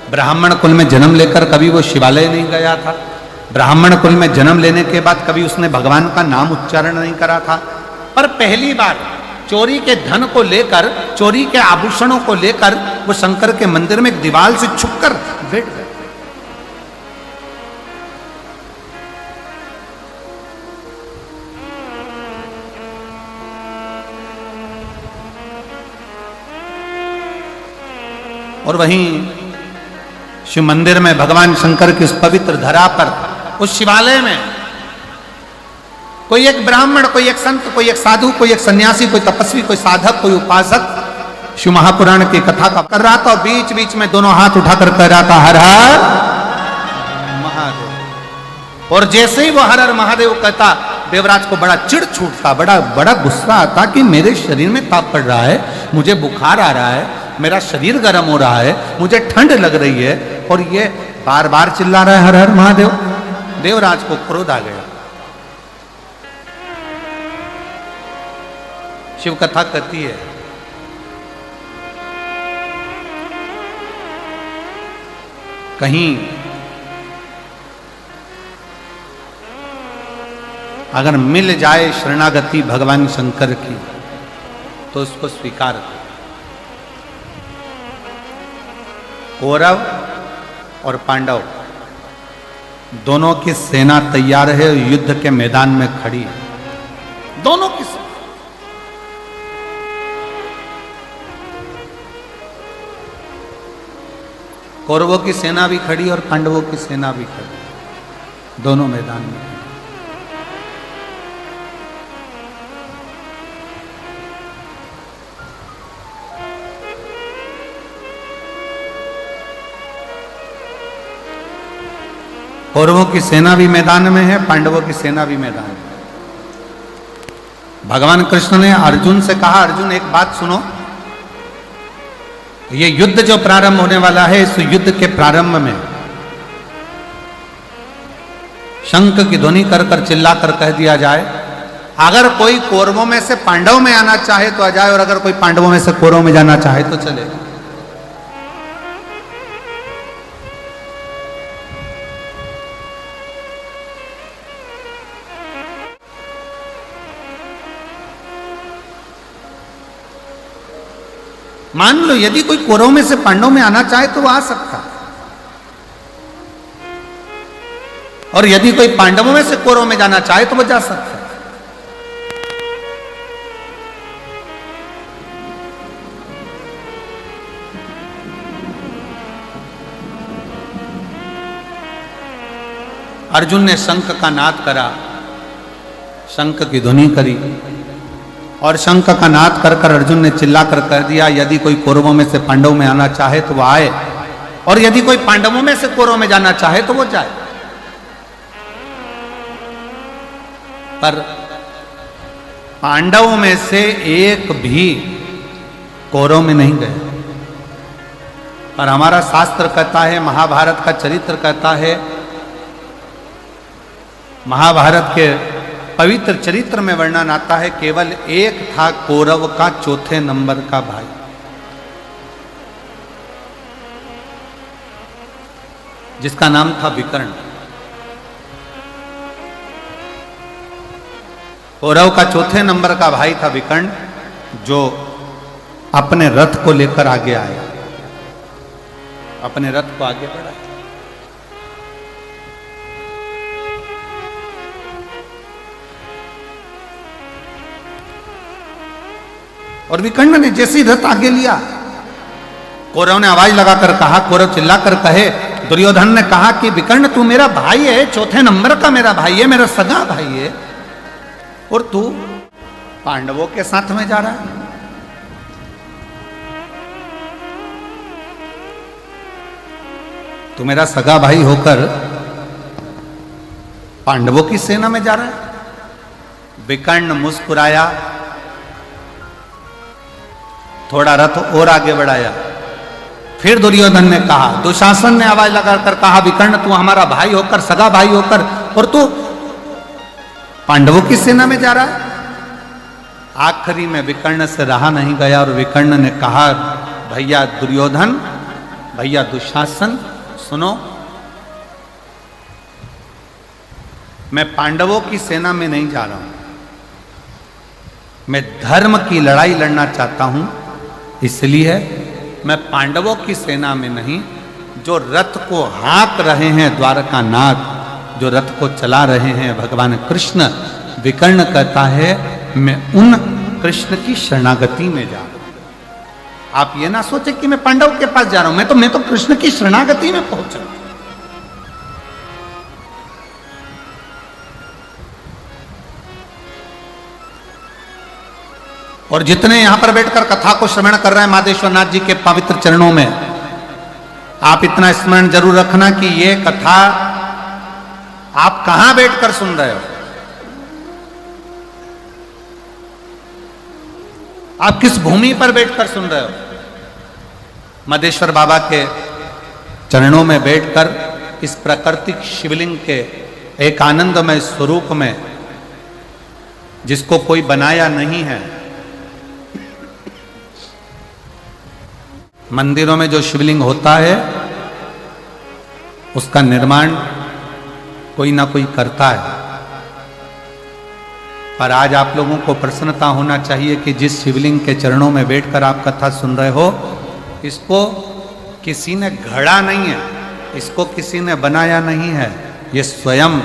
ब्राह्मण कुल में जन्म लेकर कभी वो शिवालय नहीं गया था, ब्राह्मण कुल में जन्म लेने के बाद कभी उसने भगवान का नाम उच्चारण नहीं करा था। पर पहली बार चोरी के धन को लेकर, चोरी के आभूषणों को लेकर वो शंकर के मंदिर में एक दीवार से छुपकर बैठ गए। और वहीं शिव मंदिर में भगवान शंकर की उस पवित्र धरा पर, उस शिवालय में कोई एक ब्राह्मण, कोई एक संत, कोई एक साधु, कोई एक सन्यासी, कोई तपस्वी, कोई साधक, कोई उपासक शिव महापुराण की कथा का कर रहा था। और बीच बीच में दोनों हाथ उठाकर कह रहा था हर हर महादेव। और जैसे ही वो हर हर महादेव कहता, देवराज को बड़ा चिढ़ छूटता, बड़ा गुस्सा आता कि मेरे शरीर में ताप पड़ रहा है, मुझे बुखार आ रहा है, मेरा शरीर गर्म हो रहा है, मुझे ठंड लग रही है, और ये बार बार चिल्ला रहा है हर हर महादेव। देवराज को क्रोध आ गया। शिव कथा कहती है कहीं अगर मिल जाए शरणागति भगवान शंकर की तो उसको स्वीकार करो। कौरव और पांडव दोनों की सेना तैयार है, युद्ध के मैदान में खड़ी है। दोनों की कौरवों की सेना भी खड़ी और पांडवों की सेना भी खड़ी, दोनों मैदान में। कौरवों की सेना भी मैदान में है, पांडवों की सेना भी मैदान में। भगवान कृष्ण ने अर्जुन से कहा, अर्जुन एक बात सुनो, ये युद्ध जो प्रारंभ होने वाला है, इस युद्ध के प्रारंभ में शंख की ध्वनि कर कर चिल्ला कर कह दिया जाए, अगर कोई कौरवों में से पांडव में आना चाहे तो आ जाए, और अगर कोई पांडवों में से कौरवों में जाना चाहे तो चले। मान लो यदि कोई कौरव में से पांडव में आना चाहे तो वो आ सकता, और यदि कोई पांडवों में से कौरव में जाना चाहे तो वो जा सकता। अर्जुन ने शंख का नाद करा, शंख की ध्वनि करी, और शंख का नाद कर कर अर्जुन ने चिल्ला कर कह दिया, यदि कोई कौरवों में से पांडवों में आना चाहे तो वो आए, और यदि कोई पांडवों में से कौरवों में जाना चाहे तो वो जाए। पर पांडवों में से एक भी कौरव में नहीं गए। पर हमारा शास्त्र कहता है, महाभारत का चरित्र कहता है, महाभारत के पवित्र चरित्र में वर्णन आता है, केवल एक था कौरव का चौथे नंबर का भाई, जिसका नाम था विकर्ण। कौरव का चौथे नंबर का भाई था विकर्ण, जो अपने रथ को लेकर आगे आया, अपने रथ को आगे बढ़ाया। और विकर्ण ने जैसे ही रथ आगे लिया, कौरव ने आवाज लगाकर कहा, कौरव चिल्लाकर कहे, दुर्योधन ने कहा कि विकर्ण तू मेरा भाई है, चौथे नंबर का मेरा भाई है, मेरा सगा भाई है, और तू पांडवों के साथ में जा रहा है। तू मेरा सगा भाई होकर पांडवों की सेना में जा रहा है। विकर्ण मुस्कुराया, थोड़ा रथ और आगे बढ़ाया। फिर दुर्योधन ने कहा, दुशासन ने आवाज लगाकर कहा, विकर्ण तू हमारा भाई होकर, सगा भाई होकर, और तू पांडवों की सेना में जा रहा है। आखिरी में विकर्ण से रहा नहीं गया और विकर्ण ने कहा, भैया दुर्योधन, भैया दुशासन, सुनो, मैं पांडवों की सेना में नहीं जा रहा हूं, मैं धर्म की लड़ाई लड़ना चाहता हूं, इसलिए मैं पांडवों की सेना में नहीं, जो रथ को हाँक रहे हैं द्वारकानाथ, जो रथ को चला रहे हैं भगवान कृष्ण, विकर्ण कहता है मैं उन कृष्ण की शरणागति में जा रहा हूं। आप ये ना सोचे कि मैं पांडव के पास जा रहा हूं, मैं तो कृष्ण की शरणागति में पहुंचा। और जितने यहां पर बैठकर कथा को श्रवण कर रहे हैं माधेश्वर नाथ जी के पवित्र चरणों में, आप इतना स्मरण जरूर रखना कि ये कथा आप कहां बैठकर सुन रहे हो, आप किस भूमि पर बैठकर सुन रहे हो। माधेश्वर बाबा के चरणों में बैठकर इस प्राकृतिक शिवलिंग के एक आनंदमय स्वरूप में, जिसको कोई बनाया नहीं है। मंदिरों में जो शिवलिंग होता है उसका निर्माण कोई ना कोई करता है, पर आज आप लोगों को प्रसन्नता होना चाहिए कि जिस शिवलिंग के चरणों में बैठकर आप कथा सुन रहे हो, इसको किसी ने गढ़ा नहीं है, इसको किसी ने बनाया नहीं है, ये स्वयं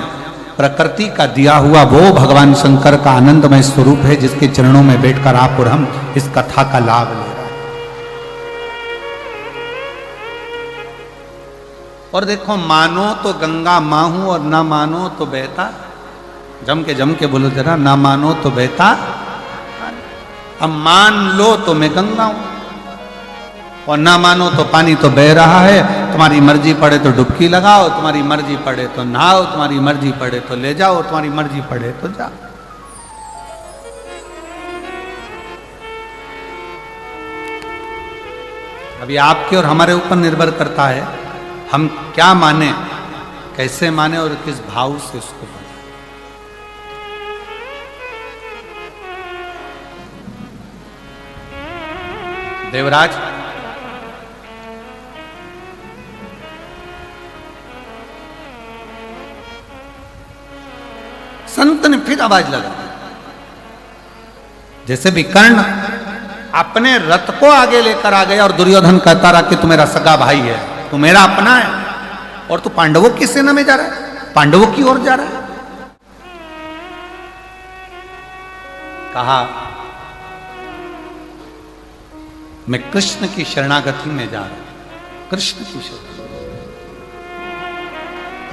प्रकृति का दिया हुआ वो भगवान शंकर का आनंदमय स्वरूप है, जिसके चरणों में बैठकर आप और हम इस कथा का लाभ ले रहे हैं। और देखो, मानो तो गंगा माँ हूं और ना मानो तो बहता, जम के बोलो जरा, ना मानो तो बहता, अब मान लो तो मैं गंगा हूं, और ना मानो तो पानी तो बह रहा है, तुम्हारी मर्जी पड़े तो डुबकी लगाओ, तुम्हारी मर्जी पड़े तो नहाओ, तुम्हारी मर्जी पड़े तो ले जाओ, तुम्हारी मर्जी पड़े तो जाओ। अभी आपके और हमारे ऊपर निर्भर करता है हम क्या माने, कैसे माने और किस भाव से उसको माने। देवराज, संत ने फिर आवाज लगा, जैसे विकर्ण अपने रथ को आगे लेकर आ गया और दुर्योधन कहता रहा कि तू मेरा सगा भाई है, तू मेरा अपना है, और तू पांडवों की सेना में जा रहा है, पांडवों की ओर जा रहा है। कहा मैं कृष्ण की शरणागति में जा रहा हूं, कृष्ण की शरण।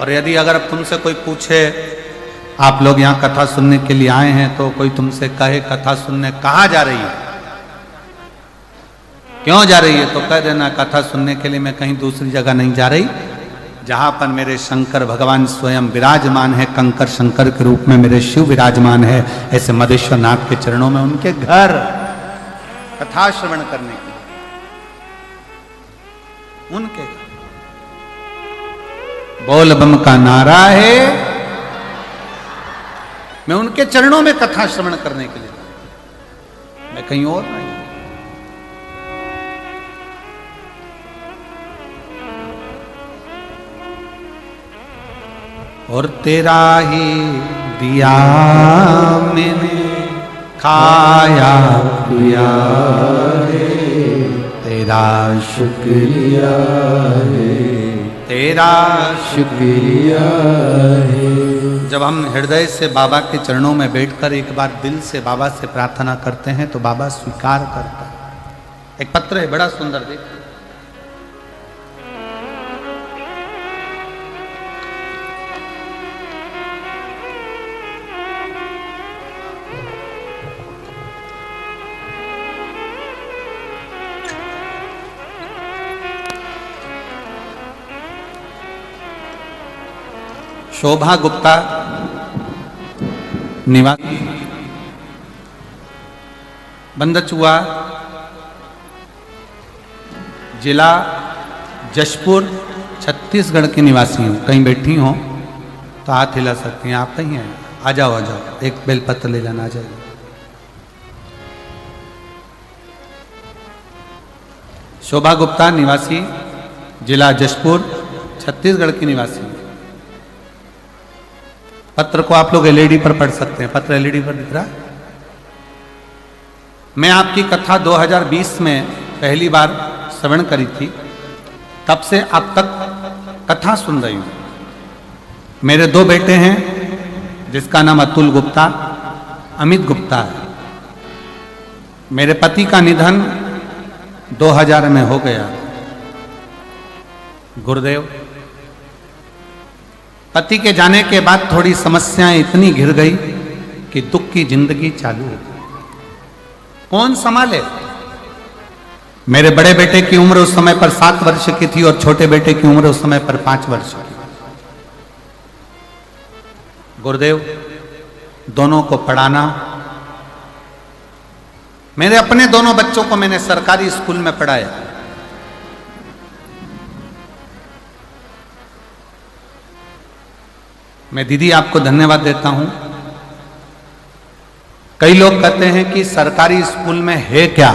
और यदि अगर अब तुमसे कोई पूछे, आप लोग यहां कथा सुनने के लिए आए हैं, तो कोई तुमसे कहे कथा सुनने कहां जा रही है, क्यों जा रही है, तो कह देना कथा सुनने के लिए मैं कहीं दूसरी जगह नहीं जा रही, जहां पर मेरे शंकर भगवान स्वयं विराजमान है, कंकर शंकर के रूप में मेरे शिव विराजमान है, ऐसे मदेश्वर नाथ के चरणों में उनके घर कथा श्रवण करने के लिए, उनके बोल बम का नारा है, मैं उनके चरणों में कथा श्रवण करने के लिए, मैं कहीं और नहीं। और तेरा ही दिया मैंने खाया पिया है, तेरा शुक्रिया है, तेरा शुक्रिया है। जब हम हृदय से बाबा के चरणों में बैठकर एक बार दिल से बाबा से प्रार्थना करते हैं तो बाबा स्वीकार करता है। एक पत्र है बड़ा सुंदर, देखिए। शोभा गुप्ता निवासी बंदचुआ, जिला जशपुर, छत्तीसगढ़ की निवासी हूँ। कहीं बैठी हो तो हाथ हिला सकती हैं, आप कहीं हैं, आ जाओ आ जाओ, एक बेलपत्र ले जाना, आ जाइए। शोभा गुप्ता निवासी, जिला जशपुर, छत्तीसगढ़ की निवासी। पत्र को आप लोग एलईडी पर पढ़ सकते हैं, पत्र एलईडी पर दिख रहा। मैं आपकी कथा 2020 में पहली बार श्रवण करी थी, तब से अब तक कथा सुन रही हूं। मेरे 2 बेटे हैं, जिसका नाम अतुल गुप्ता, अमित गुप्ता है। मेरे पति का निधन 2000 में हो गया, गुरुदेव। पति के जाने के बाद थोड़ी समस्याएं इतनी घिर गई कि दुख की जिंदगी चालू हो गई। कौन संभाले? मेरे बड़े बेटे की उम्र उस समय पर 7 वर्ष की थी और छोटे बेटे की उम्र उस समय पर 5 वर्ष की। गुरुदेव, दोनों को पढ़ाना, मेरे अपने दोनों बच्चों को मैंने सरकारी स्कूल में पढ़ाया। मैं दीदी आपको धन्यवाद देता हूं। कई लोग कहते हैं कि सरकारी स्कूल में है क्या,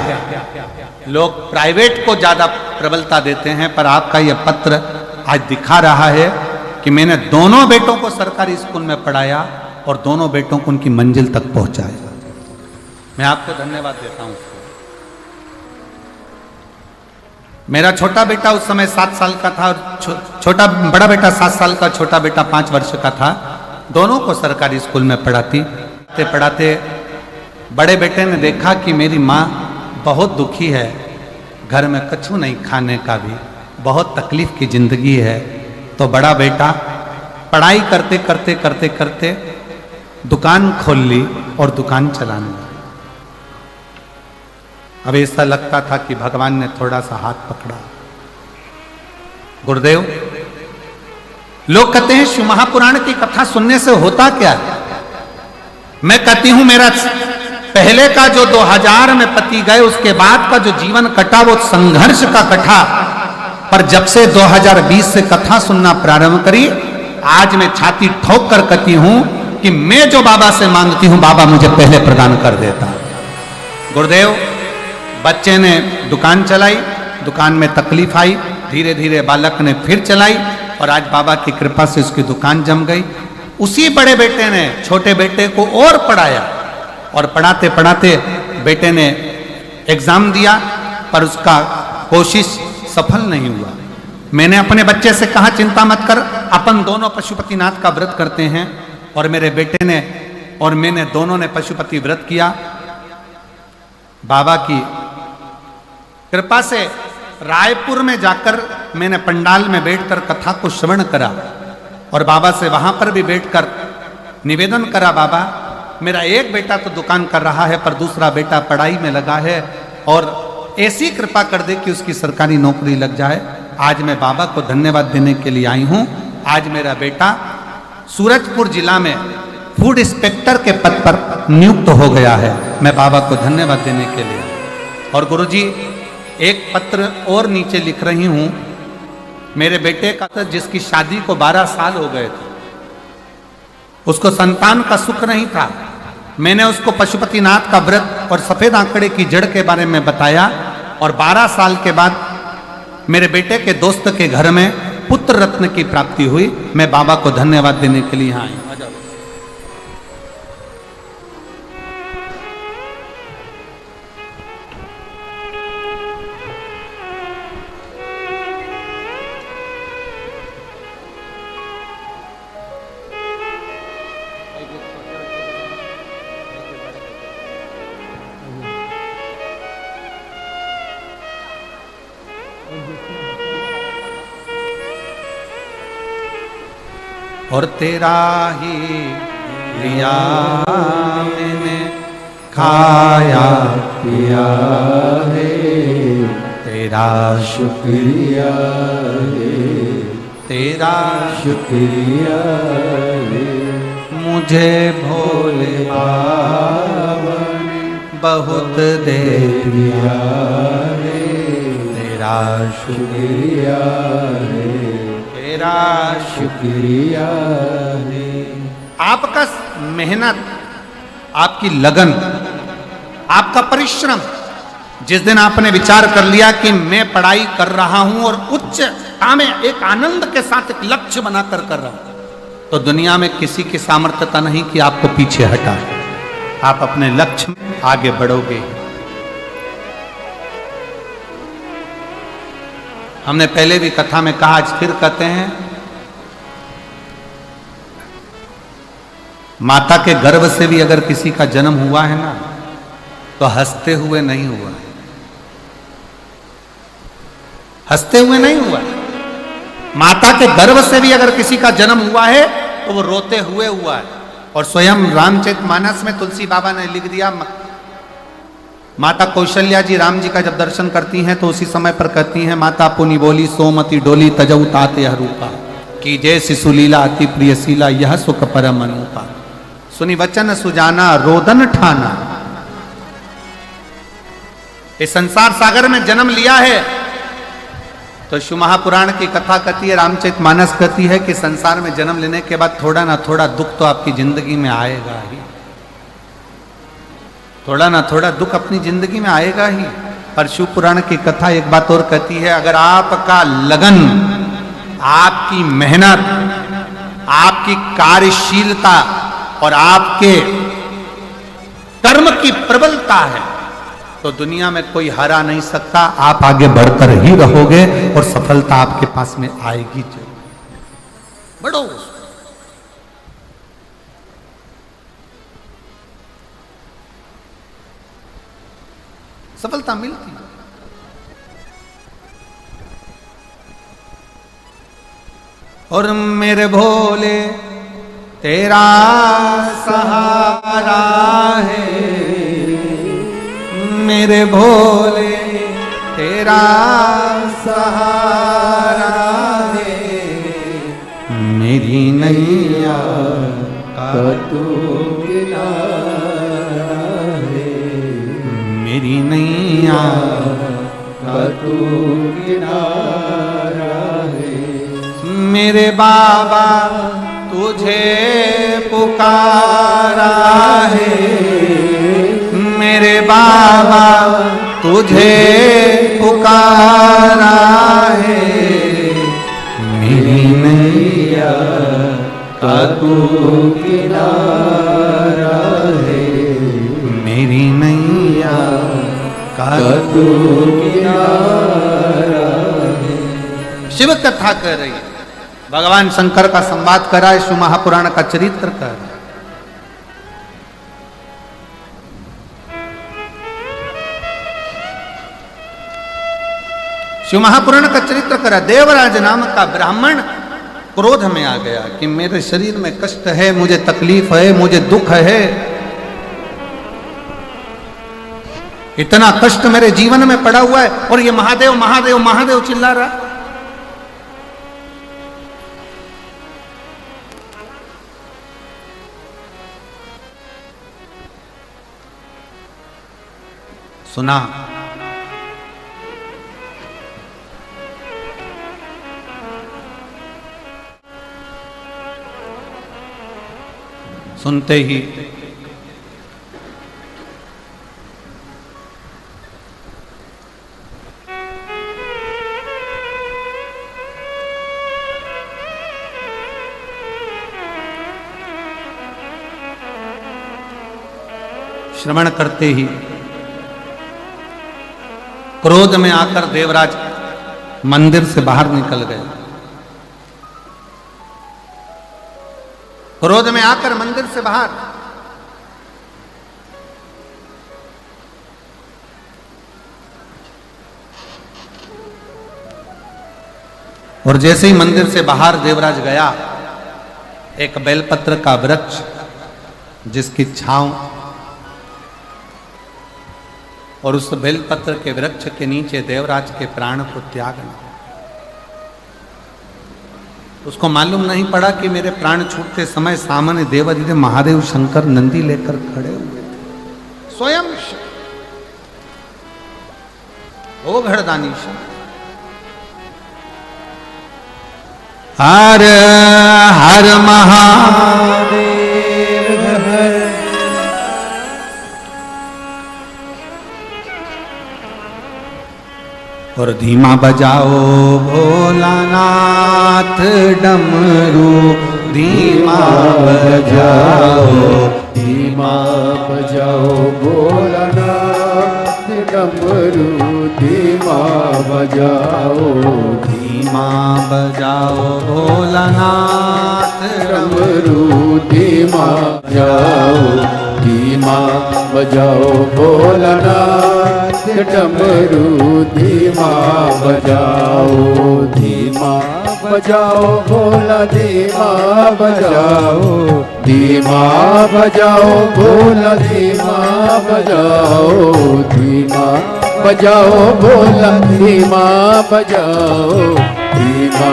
लोग प्राइवेट को ज्यादा प्रबलता देते हैं, पर आपका यह पत्र आज दिखा रहा है कि मैंने दोनों बेटों को सरकारी स्कूल में पढ़ाया और दोनों बेटों को उनकी मंजिल तक पहुंचाया। मैं आपको धन्यवाद देता हूं। मेरा छोटा बेटा उस समय 7 साल का था और बड़ा बेटा 7 साल का, छोटा बेटा 5 वर्ष का था। दोनों को सरकारी स्कूल में पढ़ाते पढ़ाते बड़े बेटे ने देखा कि मेरी माँ बहुत दुखी है, घर में कछु नहीं खाने का भी, बहुत तकलीफ की जिंदगी है। तो बड़ा बेटा पढ़ाई करते करते करते करते दुकान खोल ली और दुकान चलाने लगा। अब ऐसा लगता था कि भगवान ने थोड़ा सा हाथ पकड़ा। गुरुदेव, लोग कहते हैं शिव महापुराण की कथा सुनने से होता क्या है? मैं कहती हूं मेरा पहले का जो 2000 में पति गए, उसके बाद का जो जीवन कटा वो संघर्ष का कटा। पर जब से 2020 से कथा सुनना प्रारंभ करी, आज मैं छाती ठोक कर कहती हूं कि मैं जो बाबा से मांगती हूं, बाबा मुझे पहले प्रदान कर देता। गुरुदेव, बच्चे ने दुकान चलाई, दुकान में तकलीफ आई, धीरे धीरे बालक ने फिर चलाई और आज बाबा की कृपा से उसकी दुकान जम गई। उसी बड़े बेटे ने छोटे बेटे को और पढ़ाया और पढ़ाते पढ़ाते बेटे ने एग्जाम दिया पर उसका कोशिश सफल नहीं हुआ। मैंने अपने बच्चे से कहा चिंता मत कर, अपन दोनों पशुपतिनाथ का व्रत करते हैं। और मेरे बेटे ने और मैंने दोनों ने पशुपति व्रत किया। बाबा की कृपा से रायपुर में जाकर मैंने पंडाल में बैठकर कथा को श्रवण करा और बाबा से वहां पर भी बैठकर निवेदन करा, बाबा मेरा एक बेटा तो दुकान कर रहा है पर दूसरा बेटा पढ़ाई में लगा है और ऐसी कृपा कर दे कि उसकी सरकारी नौकरी लग जाए। आज मैं बाबा को धन्यवाद देने के लिए आई हूं। आज मेरा बेटा सूरजपुर जिला में फूड इंस्पेक्टर के पद पर नियुक्त हो गया है। मैं बाबा को धन्यवाद देने के लिए। और गुरुजी एक पत्र और नीचे लिख रही हूं, मेरे बेटे का था जिसकी शादी को 12 साल हो गए थे, उसको संतान का सुख नहीं था। मैंने उसको पशुपतिनाथ का व्रत और सफेद आंकड़े की जड़ के बारे में बताया और 12 साल के बाद मेरे बेटे के दोस्त के घर में पुत्र रत्न की प्राप्ति हुई। मैं बाबा को धन्यवाद देने के लिए यहाँ आई। और तेरा ही दिया मैंने खाया पिया है, तेरा शुक्रिया है, तेरा शुक्रिया है। मुझे भोले बाबा ने बहुत दे दिया है, तेरा शुक्रिया है, तेरा शुक्रिया है। आपका मेहनत, आपकी लगन, आपका परिश्रम, जिस दिन आपने विचार कर लिया कि मैं पढ़ाई कर रहा हूं और उच्चता में एक आनंद के साथ एक लक्ष्य बनाकर कर रहा हूं, तो दुनिया में किसी की सामर्थ्यता नहीं कि आपको पीछे हटा। आप अपने लक्ष्य में आगे बढ़ोगे। हमने पहले भी कथा में कहा, आज फिर कहते हैं, माता के गर्भ से भी अगर किसी का जन्म हुआ है ना, तो हंसते हुए नहीं हुआ है, हंसते हुए नहीं हुआ है। माता के गर्भ से भी अगर किसी का जन्म हुआ है तो वो रोते हुए हुआ है। और स्वयं रामचरितमानस में तुलसी बाबा ने लिख दिया, माता कौशल्या जी राम जी का जब दर्शन करती हैं तो उसी समय पर कहती हैं, माता पुनि बोली सोमति डोली तजऊ ताते हरूपा की जय शिशुलीला अति प्रिय शीला यह सुख परम अनुपा। सुनी वचन सुजाना रोदन ठाना। इस संसार सागर में जन्म लिया है तो शिव महापुराण की कथा कहती है, रामचरितमानस कहती है कि संसार में जन्म लेने के बाद थोड़ा ना थोड़ा दुख तो आपकी जिंदगी में आएगा ही, थोड़ा ना थोड़ा दुख अपनी जिंदगी में आएगा ही। पर शिव पुराण की कथा एक बात और कहती है, अगर आपका लगन, आपकी मेहनत, आपकी कार्यशीलता और आपके कर्म की प्रबलता है तो दुनिया में कोई हरा नहीं सकता। आप आगे बढ़कर ही रहोगे और सफलता आपके पास में आएगी। बढ़ो। सफलता मिलती है। और मेरे भोले तेरा सहारा है, मेरे भोले तेरा सहारा है, मेरी नैया का तू किनारा है, मेरी नैया का तू किनारा है। मेरे बाबा तुझे पुकारा है, मेरे बाबा तुझे पुकारा है, मेरी नैया का तू किनारा है, मेरी नैया कतु शिव कथा कर रही है, भगवान शंकर का संवाद कर रहा है, शिव महापुराण का चरित्र कर रहा है। शिव महापुराण का चरित्र करा। देवराज नाम का ब्राह्मण क्रोध में आ गया कि मेरे शरीर में कष्ट है, मुझे तकलीफ है, मुझे दुख है, इतना कष्ट मेरे जीवन में पड़ा हुआ है और ये महादेव महादेव महादेव चिल्ला रहा। सुना सुनते ही श्रवण करते ही क्रोध में आकर देवराज मंदिर से बाहर निकल गए। क्रोध में आकर मंदिर से बाहर, और जैसे ही मंदिर से बाहर देवराज गया, एक बेलपत्र का वृक्ष जिसकी छांव, और उस बेलपत्र के वृक्ष के नीचे देवराज के प्राण को त्यागना। उसको मालूम नहीं पड़ा कि मेरे प्राण छूटते समय सामने देवादिदेव महादेव शंकर नंदी लेकर खड़े हुए थे, स्वयं ओ घड़दानी। हर हर महादेव और धीमा बजाओ भोलानाथ डमरू, धीमा बजाओ, धीमा बजाओ भोलानाथ डमरू, धीमा बजाओ, धीमा बजाओ भोलानाथ डमरू, धीमा बजाओ, धीमा बजाओ भोलानाथ डमरू, धीमा बजाओ, धीमा बजाओ भोला, धीमा बजाओ, धीमा बजाओ भोला, धीमा बजाओ, धीमा बजाओ भोला, धीमा बजाओ, धीमा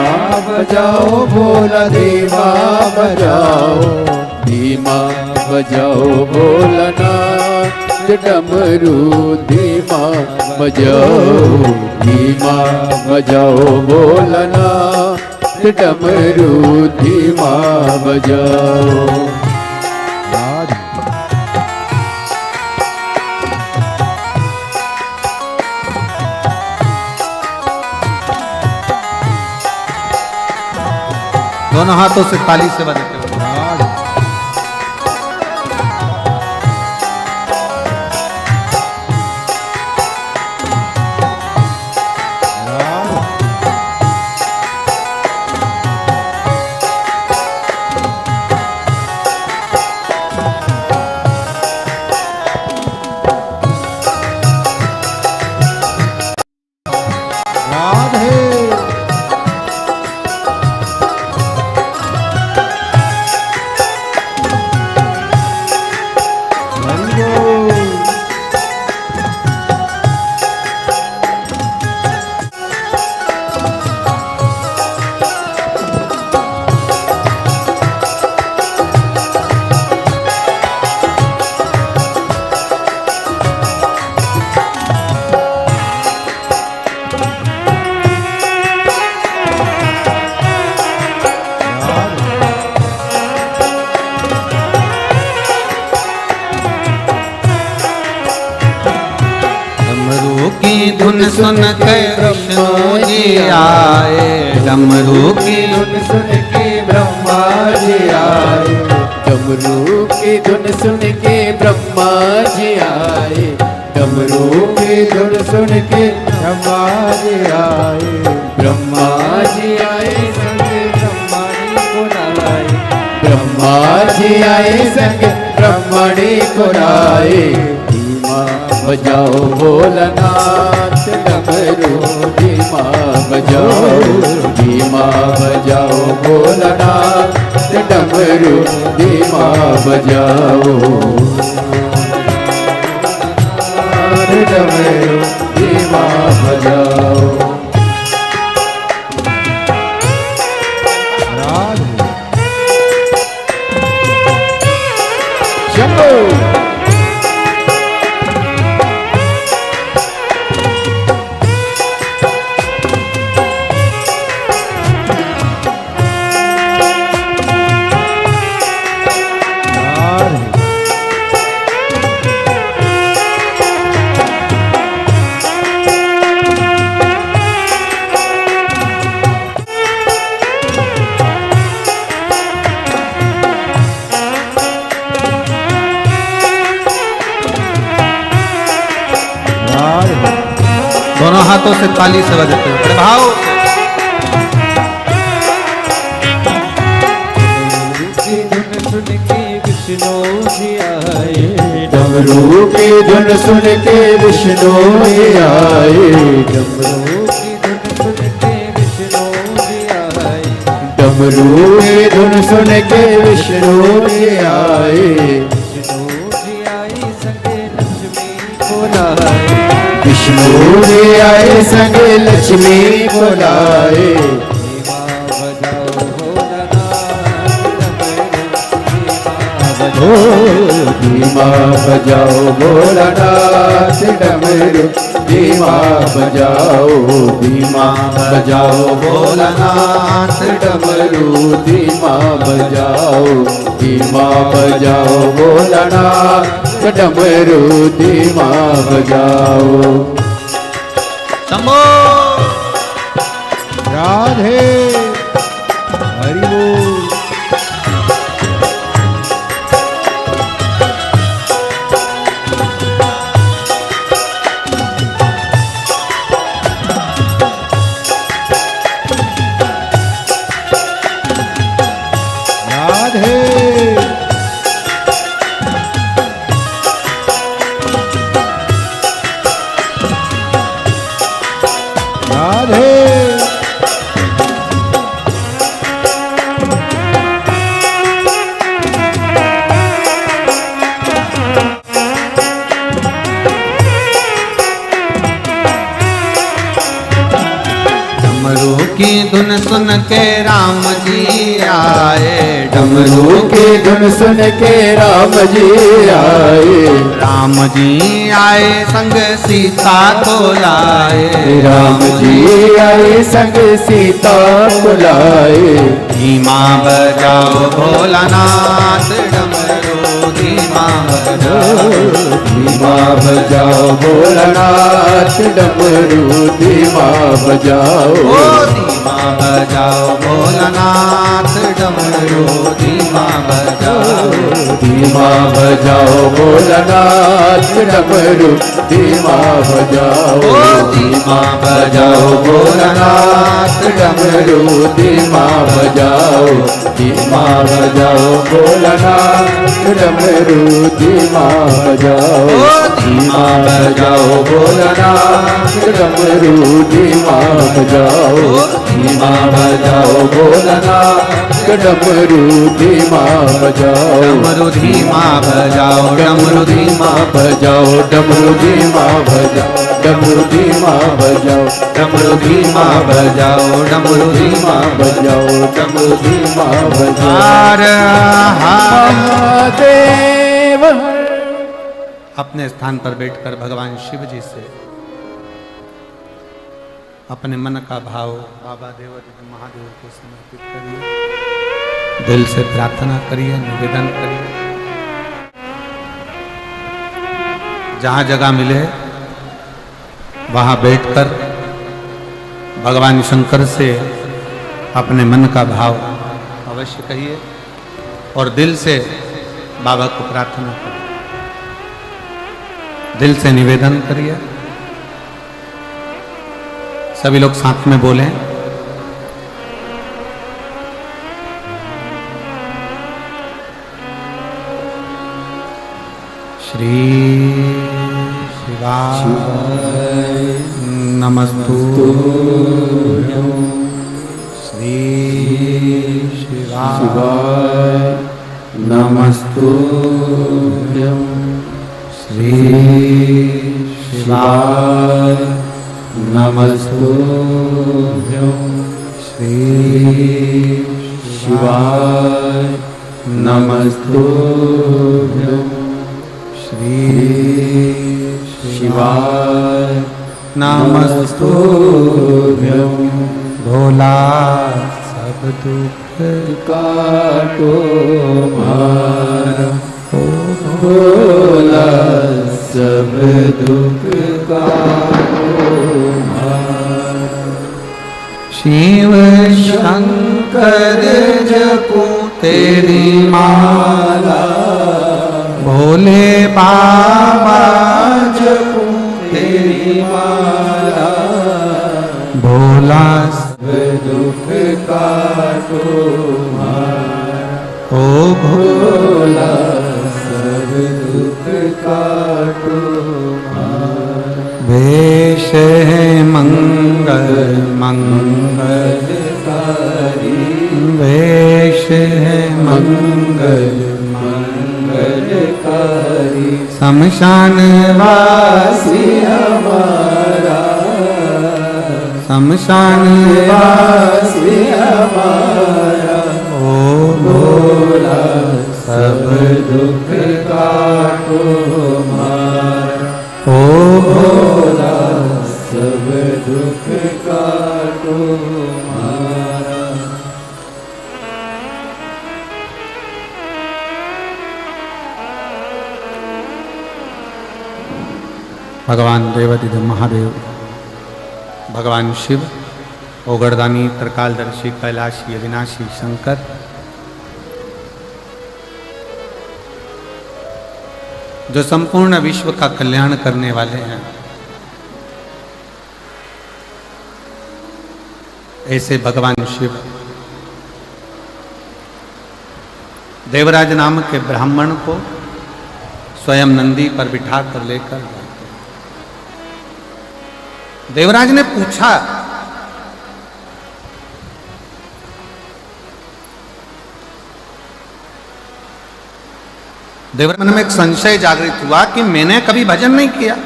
बजाओ भोला, धीमा बजाओ, धीमा बजाओ भोलानाथ डमरू, धीमा बजाओ, धीमा बजाओ भोलानाथ डमरू, धीमा बजाओ। दोनों हाथों से ताली से बजाते हुए धुन सुन के विष्णु जी आए, डमरू की धुन सुन के ब्रह्मा जी आए, डमरू की धुन सुन के ब्रह्मा जी आए, डमरू की धुन सुन के ब्रह्मा जी आए, ब्रह्मा जी आए संग ब्रह्मणी को लाए, ब्रह्मा जी आए संग ब्रह्मणी को लाए। धीमा बजाओ भोलानाथ डमरू, धीमा बजाओ, धीमा बजाओ भोलानाथ डमरू, धीमा बजाओ डमरू, धीमा बजाओ। शंभो दोनों हाथों से ताली से बजाते हैं प्रभाव डमरू की धुन सुन के विष्णु जी आए, डमरू की धुन सुन के विष्णु जी आए, विष्णु जी आए संग लक्ष्मी को लाए। धीमा बजाओ भोलानाथ डमरू, धीमा बजाओ, धीमा बजाओ भोलानाथ डमरू, धीमा बजाओ, धीमा बजाओ भोलानाथ डमरू, धीमा बजाओ। शंभो राधे हरि बोल। की धुन सुन के राम जी आए, डमरू की धुन सुन के राम जी आए, राम जी आए संग सीता को लाए, राम जी आए संग सीता को लाए। धीमा बजाओ भोलानाथ डमरू, धीमा बजाओ, धीमा बजाओ भोलानाथ डमरू, धीमा बजाओ, धीमा बजाओ भोलानाथ डमरू, धीमा बजाओ, धीमा बजाओ भोलानाथ डमरू, धीमा बजाओ, धीमा बजाओ भोलानाथ डमरू, धीमा बजाओ, धीमा बजाओ भोलानाथ डमरू, धीमा बजाओ, धीमा बजाओ भोलानाथ डमरू, धीमा बजाओ, धीमा बजाओ भोलानाथ डमरू, धीमा बजाओ, डमरू धीमा बजाओ, डमरू धीमा बजाओ, डमरू धीमा बजाओ, डमरू धीमा बजाओ, डमरू धीमा बजाओ, डमरू धीमा बजाओ, डमरू धीमा बजाओ। हर हर महादेव अपने स्थान पर बैठकर भगवान शिव जी से अपने मन का भाव बाबा देवदेव महादेव को समर्पित करिए, दिल से प्रार्थना करिए, निवेदन करिए। जहां जगह मिले वहां बैठकर भगवान शंकर से अपने मन का भाव अवश्य कहिए और दिल से बाबा को प्रार्थना करिए। दिल से निवेदन करिए, सभी लोग साथ में बोलें। श्री शिवाय नमस्तुभ्यं। श्री शिवाय नमस्तुभ्यं। श्री शिवाय नमस्तुभ्यं। श्री शिवाय नमस्तुभ्यं। श्री शिवाय नमस्तुभ्यं। भोला सब दुख काटो मारा, भोला सब दुख काटो मारा। शिव शंकर जपूं तेरी माला, भोले बाबा जपूं तेरी माला। भोला सब दुख काटो मारा, ओ भोला सब दुख काटो मारा। वेश है मंगल मंगलकारी, वेश है मंगल मंगलकारी। शमशान वासी हमारा, शमशान वासी हमारा। ओ भोला सब दुख काटो मारा, ओ भोला सब दुख काटो मारा। भगवान देवाधिदेव महादेव, भगवान शिव, ओगरदानी, त्रिकालदर्शी, कैलाशी, अविनाशी शंकर, जो संपूर्ण विश्व का कल्याण करने वाले हैं, ऐसे भगवान शिव देवराज नाम के ब्राह्मण को स्वयं नंदी पर बिठा कर लेकर गए। देवराज ने पूछा, देवराज मन में एक संशय जागृत हुआ कि मैंने कभी भजन नहीं किया,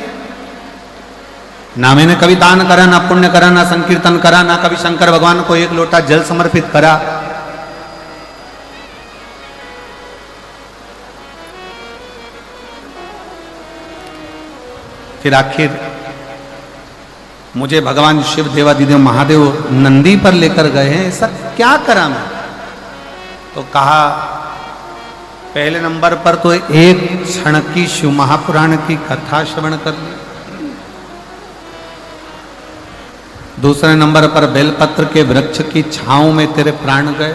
ना मैंने कभी दान करा, ना पुण्य करा, ना संकीर्तन करा, ना कभी शंकर भगवान को एक लोटा जल समर्पित करा। फिर आखिर मुझे भगवान शिव देवाधिदेव महादेव नंदी पर लेकर गए हैं, ऐसा क्या करा मैं? तो कहा, पहले नंबर पर तो एक क्षण की शिव महापुराण की कथा श्रवण कर ली, दूसरे नंबर पर बेलपत्र के वृक्ष की छांव में तेरे प्राण गए,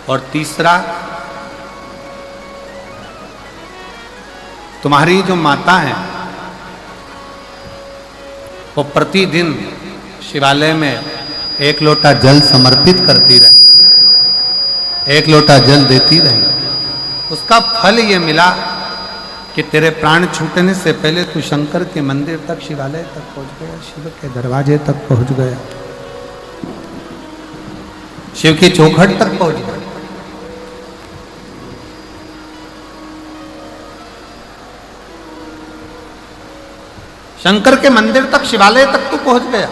और तीसरा तुम्हारी जो माता है वो प्रतिदिन शिवालय में एक लोटा जल समर्पित करती रही, एक लोटा जल देती रही। उसका फल ये मिला कि तेरे प्राण छूटने से पहले तू शंकर के मंदिर तक, शिवालय तक पहुंच गया, शिव के दरवाजे तक पहुंच गया, शिव की चौखट तक पहुंच गया। शंकर के मंदिर तक, शिवालय तक तू पहुंच गया।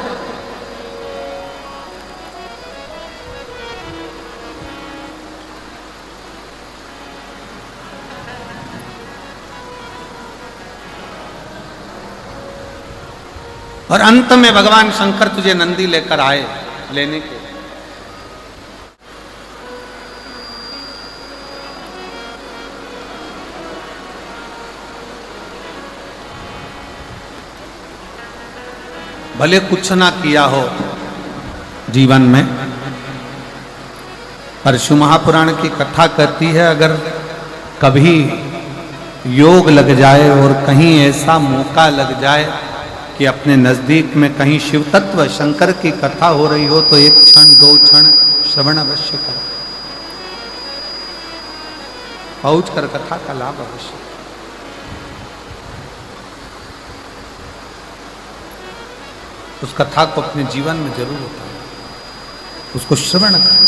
और अंत में भगवान शंकर तुझे नंदी लेकर आए लेने के। भले कुछ ना किया हो जीवन में, पर शिव महापुराण की कथा कहती है, अगर कभी योग लग जाए और कहीं ऐसा मौका लग जाए कि अपने नजदीक में कहीं शिव तत्व शंकर की कथा हो रही हो तो 1 क्षण 2 क्षण श्रवण अवश्य करें, पहुंच कर कथा का लाभ अवश्य। उस कथा को अपने जीवन में जरूर उतारें, उसको श्रवण करें।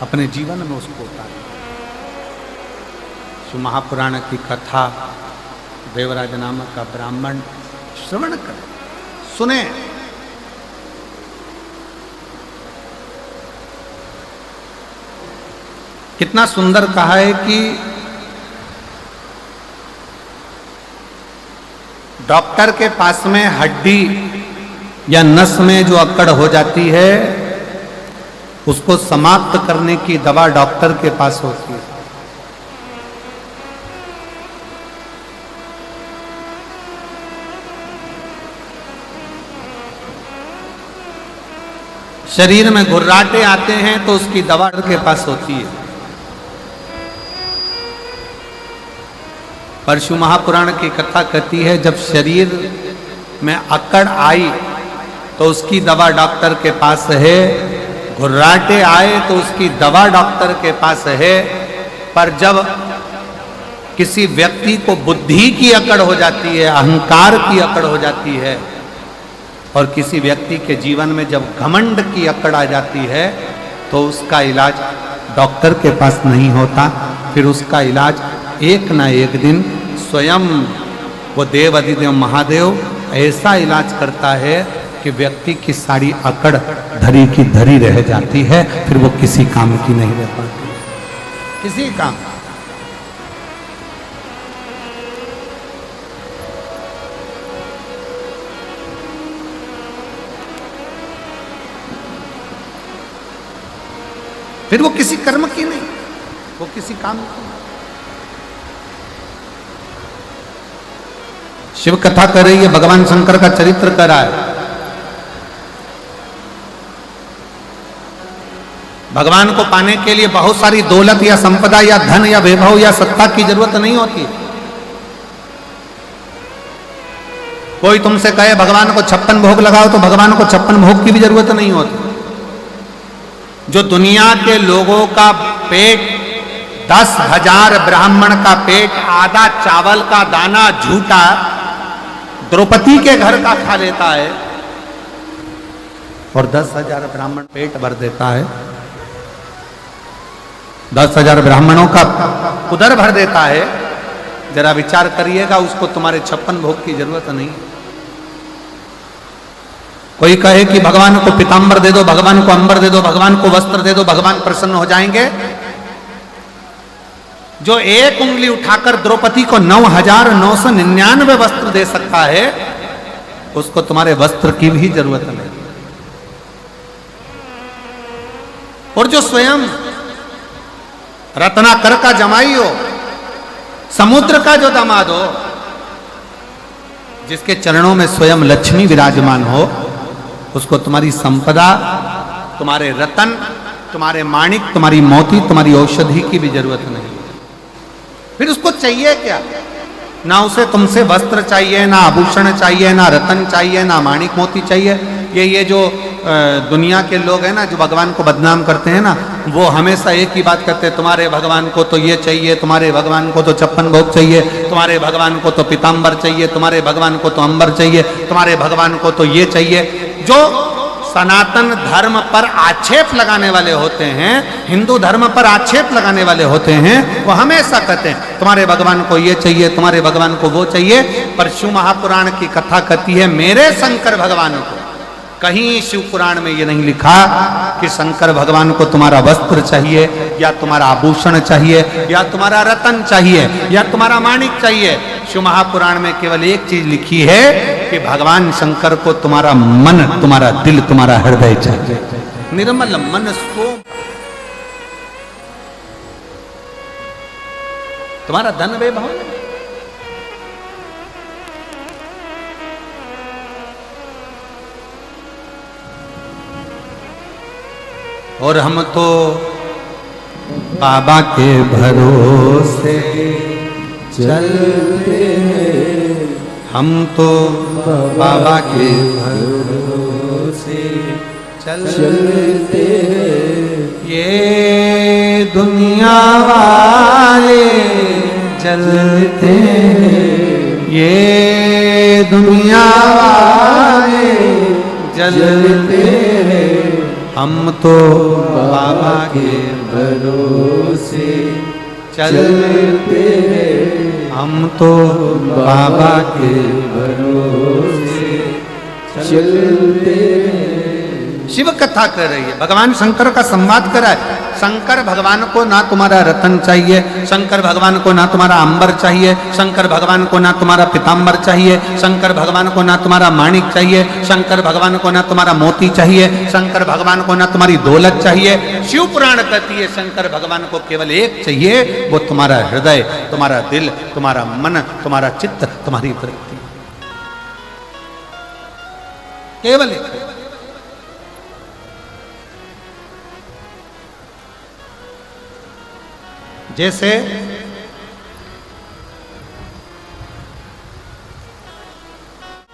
अपने जीवन में उसको उतारें। शिव महापुराण की कथा देवराज नामक का ब्राह्मण श्रवण करें, सुने। कितना सुंदर कहा है कि डॉक्टर के पास में हड्डी या नस में जो अकड़ हो जाती है उसको समाप्त करने की दवा डॉक्टर के पास होती है। शरीर में घुर्राटे आते हैं तो उसकी दवा डॉक्टर के पास होती है। परशु महापुराण की कथा कहती है जब शरीर में अकड़ आई तो उसकी दवा डॉक्टर के पास है, घुर्राटे आए तो उसकी दवा डॉक्टर के पास है। पर जब किसी व्यक्ति को बुद्धि की अकड़ हो जाती है, अहंकार की अकड़ हो जाती है, और किसी व्यक्ति के जीवन में जब घमंड की अकड़ आ जाती है तो उसका इलाज डॉक्टर के पास नहीं होता। फिर उसका इलाज एक ना एक दिन स्वयं वो देव अधिदेव महादेव ऐसा इलाज करता है कि व्यक्ति की सारी अकड़ धरी की धरी रह जाती है, फिर वो किसी काम की नहीं रह पाती, किसी काम। फिर वो किसी कर्म की नहीं, वो किसी काम की नहीं। शिव कथा कर रही है, भगवान शंकर का चरित्र कर रहा है। भगवान को पाने के लिए बहुत सारी दौलत या संपदा या धन या वैभव या सत्ता की जरूरत नहीं होती। कोई तुमसे कहे भगवान को 56 भोग लगाओ तो भगवान को 56 भोग की भी जरूरत नहीं होती। जो दुनिया के लोगों का पेट 10,000 ब्राह्मण का पेट आधा चावल का दाना झूठा द्रौपदी के घर का खा लेता है और 10,000 ब्राह्मण पेट भर देता है, 10,000 ब्राह्मणों का उदर भर देता है। जरा विचार करिएगा, उसको तुम्हारे 56 भोग की जरूरत नहीं। कोई कहे कि भगवान को पीतांबर दे दो, भगवान को अंबर दे दो, भगवान को वस्त्र दे दो, भगवान प्रसन्न हो जाएंगे। जो एक उंगली उठाकर द्रौपदी को 9,999 वस्त्र दे सकता है, उसको तुम्हारे वस्त्र की भी जरूरत नहीं। और जो स्वयं रत्नाकर का जमाई हो, समुद्र का जो दामाद हो, जिसके चरणों में स्वयं लक्ष्मी विराजमान हो, उसको तुम्हारी संपदा, तुम्हारे रतन, तुम्हारे माणिक, तुम्हारी मोती, तुम्हारी औषधि की भी जरूरत नहीं। फिर उसको चाहिए क्या? ना उसे तुमसे वस्त्र चाहिए, ना आभूषण चाहिए, ना रतन चाहिए, ना माणिक मोती चाहिए। ये जो दुनिया के लोग हैं ना, जो भगवान को बदनाम करते हैं ना, वो हमेशा एक ही बात करते हैं, तुम्हारे भगवान को तो ये चाहिए, तुम्हारे भगवान को तो 56 भोग चाहिए, तुम्हारे भगवान को तो पीतांबर चाहिए, तुम्हारे भगवान को तो अंबर चाहिए, तुम्हारे भगवान को तो ये चाहिए। जो सनातन धर्म पर आक्षेप लगाने वाले होते हैं, हिंदू धर्म पर आक्षेप लगाने वाले होते हैं, वो हमेशा कहते हैं तुम्हारे भगवान को ये चाहिए, तुम्हारे भगवान को वो चाहिए। पर शिव महापुराण की कथा कहती है मेरे शंकर भगवान को, कहीं शिव पुराण में ये नहीं लिखा कि शंकर भगवान को तुम्हारा वस्त्र चाहिए, या तुम्हारा आभूषण चाहिए, या तुम्हारा रतन चाहिए, या तुम्हारा माणिक चाहिए। शिव महापुराण में केवल एक चीज लिखी है कि भगवान शंकर को तुम्हारा मन, तुम्हारा दिल, तुम्हारा हृदय चाहिए, निर्मल मन सो। तुम्हारा धन वैभव नहीं। और हम तो बाबा के भरोसे चलते हैं, हम तो बाबा के भरोसे चलते हैं। ये दुनिया वाले चलते हैं, ये दुनिया वाले चलते हैं, हम तो बाबा के भरोसे चलते हैं, हम तो बाबा के भरोसे चलते हैं। शिव कथा कर रही है, भगवान शंकर का संवाद करा है। शंकर भगवान को ना तुम्हारा रतन चाहिए, शंकर भगवान को ना तुम्हारा अंबर चाहिए, शंकर भगवान को ना तुम्हारा पीताम्बर चाहिए, शंकर भगवान को ना तुम्हारा माणिक चाहिए, शंकर भगवान को ना तुम्हारा मोती चाहिए, शंकर भगवान को ना तुम्हारी दौलत चाहिए। शिव पुराण कहती है शंकर भगवान को केवल एक चाहिए, वो तुम्हारा हृदय, तुम्हारा दिल, तुम्हारा मन, तुम्हारा चित्त, तुम्हारी वृत्ति, केवल एक। जैसे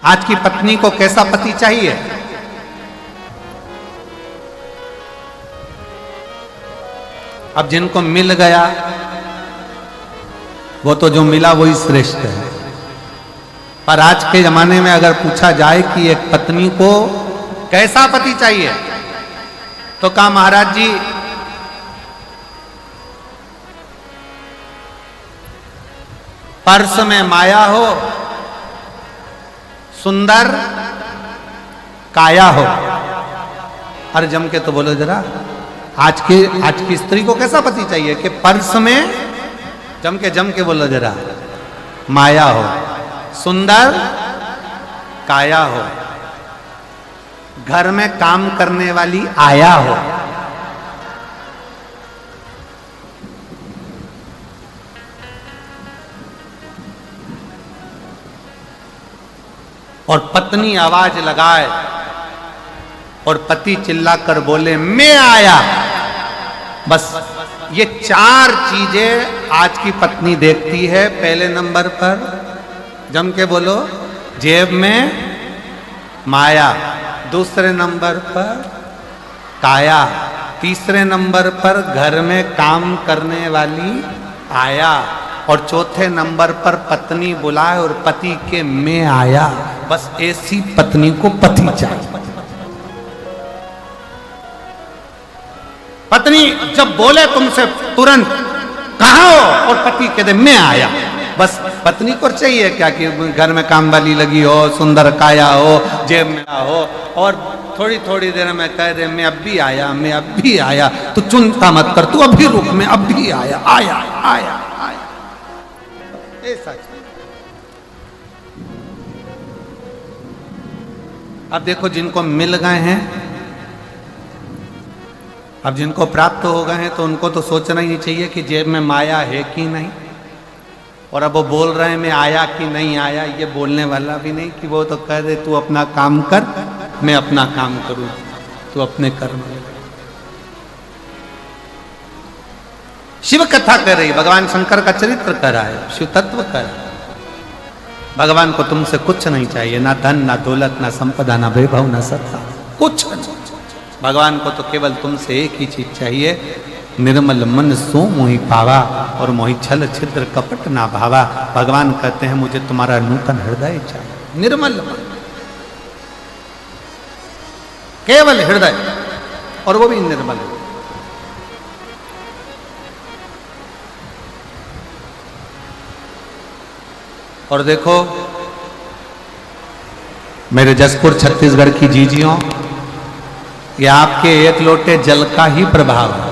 आज की पत्नी को कैसा पति चाहिए? अब जिनको मिल गया वो तो जो मिला वही श्रेष्ठ है। पर आज के जमाने में अगर पूछा जाए कि एक पत्नी को कैसा पति चाहिए, तो कहा महाराज जी पर्स में माया हो, सुंदर काया हो। अरे जम के तो बोलो जरा, आज की स्त्री को कैसा पति चाहिए कि पर्स में जम के बोलो जरा, माया हो, सुंदर काया हो, घर में काम करने वाली आया हो। और पत्नी आवाज लगाए और पति चिल्लाकर बोले मैं आया। बस ये चार चीजें आज की पत्नी देखती है। पहले नंबर पर जम के बोलो जेब में माया, दूसरे नंबर पर काया, तीसरे नंबर पर घर में काम करने वाली आया, और चौथे नंबर पर पत्नी बुलाए और पति के मैं आया। बस ऐसी पत्नी को पति चाहिए। पत्नी जब बोले तुमसे तुरंत कहाँ हो, और पति कह दे मैं आया। बस पत्नी को चाहिए क्या कि घर में काम वाली लगी हो, सुंदर काया हो, जेब में हो, और थोड़ी थोड़ी देर में कह दे मैं अब भी आया, मैं अब भी आया। तू चिंता मत कर, तू अभी रुक, मैं अब भी आया, आया आया आया। ऐसा अब देखो जिनको मिल गए हैं, अब जिनको प्राप्त हो गए हैं, तो उनको तो सोचना ही नहीं चाहिए कि जेब में माया है कि नहीं। और अब वो बोल रहे हैं मैं आया कि नहीं आया, ये बोलने वाला भी नहीं कि वो तो कह दे तू अपना काम कर, मैं अपना काम करूं, तू अपने कर्म। शिव कथा कर रही, भगवान शंकर का चरित्र कर रहा है, शिव तत्व कर रहा है। भगवान को तुमसे कुछ नहीं चाहिए, ना धन, ना दौलत, ना संपदा, ना वैभव, ना सत्ता, कुछ नहीं। भगवान को तो केवल तुमसे एक ही चीज चाहिए, निर्मल मन सो मोहि पावा, और मोहि छल छिद्र कपट ना भावा। भगवान कहते हैं मुझे तुम्हारा नूतन हृदय चाहिए, निर्मल मन, केवल हृदय, और वो भी निर्मल। और देखो मेरे जसपुर छत्तीसगढ़ की जीजियों, ये आपके एक लोटे जल का ही प्रभाव है।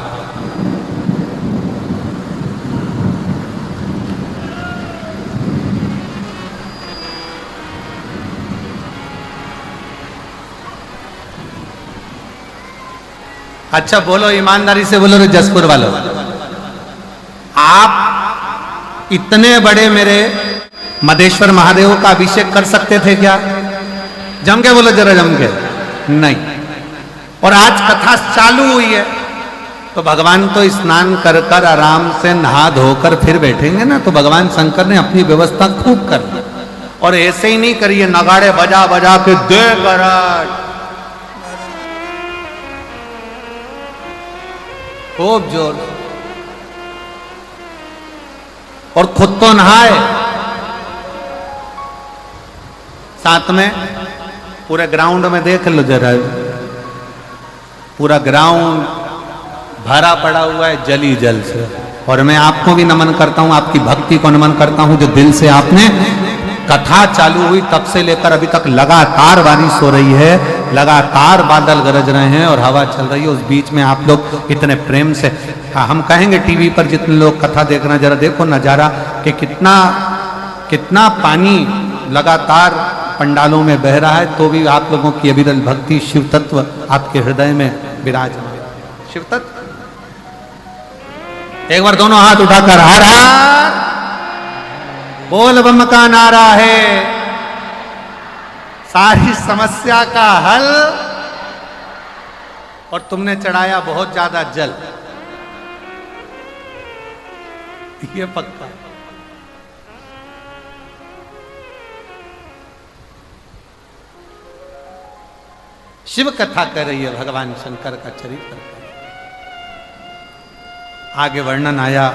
अच्छा बोलो, ईमानदारी से बोलो रे जसपुर वालों, आप इतने बड़े मेरे मदेश्वर महादेव का अभिषेक कर सकते थे क्या? जम के बोलो जरा, जम के नहीं। और आज कथा चालू हुई है, तो भगवान तो स्नान कर कर आराम से नहा धोकर फिर बैठेंगे ना, तो भगवान शंकर ने अपनी व्यवस्था खूब कर दी। और ऐसे ही नहीं करिए नगाड़े बजा बजा के दे गराज, खूब जोर, और खुद तो नहाए, साथ में पूरे ग्राउंड में देख लो जरा, पूरा ग्राउंड भरा पड़ा हुआ है जल ही जल से। और मैं आपको भी नमन करता हूं, आपकी भक्ति को नमन करता हूं, जो दिल से आपने कथा चालू हुई तब से लेकर अभी तक लगातार बारिश हो रही है, लगातार बादल गरज रहे हैं और हवा चल रही है। उस बीच में आप लोग इतने प्रेम से, हम कहेंगे टीवी पर जितने लोग कथा देख रहे हैं, जरा देखो नजारा कि कितना कितना पानी लगातार पंडालों में बह रहा है, तो भी आप लोगों की अविरल भक्ति शिव तत्व आपके हृदय में विराजमान। शिव तत्व, एक बार दोनों हाथ उठाकर हर हर बोल बम का नारा है, सारी समस्या का हल। और तुमने चढ़ाया बहुत ज्यादा जल, ये पक्का। शिव कथा कर रही है, भगवान शंकर का चरित्र। आगे वर्णन आया,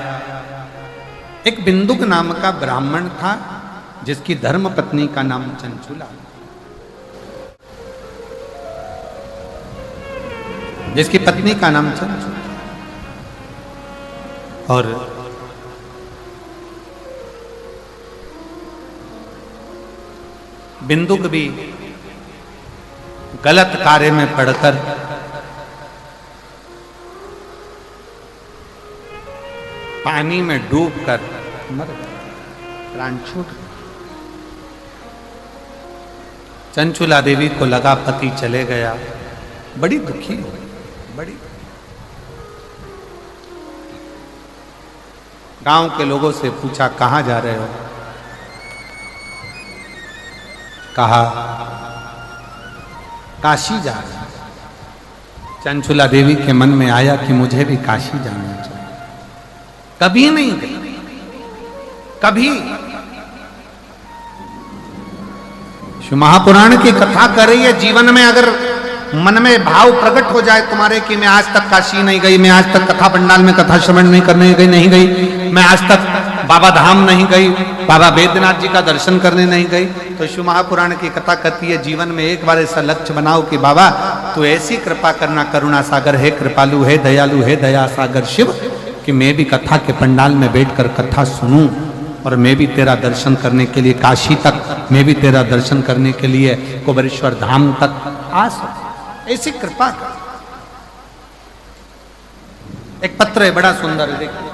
एक बिंदुक नाम का ब्राह्मण था जिसकी धर्म पत्नी का नाम चंचुला, जिसकी पत्नी का नाम चंचुला। और बिंदुक भी गलत कार्य में पड़कर पानी में डूबकर मर गया, प्राण छूट गया। चंचुला देवी को लगा पति चले गया, बड़ी दुखी हो गई, बड़ी। गांव के लोगों से पूछा कहां जा रहे हो, कहा काशी जा रहे हैं। चंचुला देवी के मन में आया कि मुझे भी काशी जाना चाहिए। कभी नहीं गई, कभी। शिव महापुराण की कथा कर रही है, जीवन में अगर मन में भाव प्रकट हो जाए तुम्हारे कि मैं आज तक काशी नहीं गई, मैं आज तक कथा पंडाल में कथा श्रवण नहीं करने गई, नहीं गई, मैं आज तक बाबा धाम नहीं गई, बाबा बैद्यनाथ जी का दर्शन करने नहीं गई, तो शिव महापुराण की कथा कहती है जीवन में एक बार ऐसा लक्ष्य बनाओ कि बाबा तू ऐसी कृपा करना, करुणा सागर है, कृपालु है, दयालु है, दया सागर शिव, कि मैं भी कथा के पंडाल में बैठकर कथा सुनूं और मैं भी तेरा दर्शन करने के लिए काशी तक, मैं भी तेरा दर्शन करने के लिए कुबेरेश्वर धाम तक आ सकूं। ऐसी कृपा कर। एक पत्र है बड़ा सुंदर है, देखिए।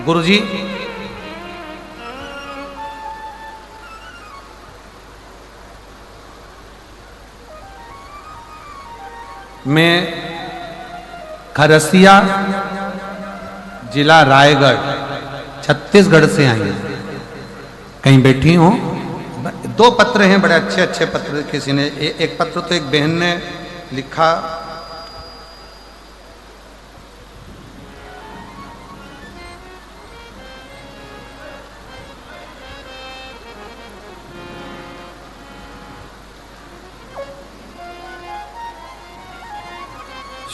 गुरुजी, मैं खरसिया जिला रायगढ़ छत्तीसगढ़ से आई हूं, कहीं बैठी हूं। दो पत्र हैं बड़े अच्छे अच्छे पत्र, किसी ने एक पत्र तो एक बहन ने लिखा,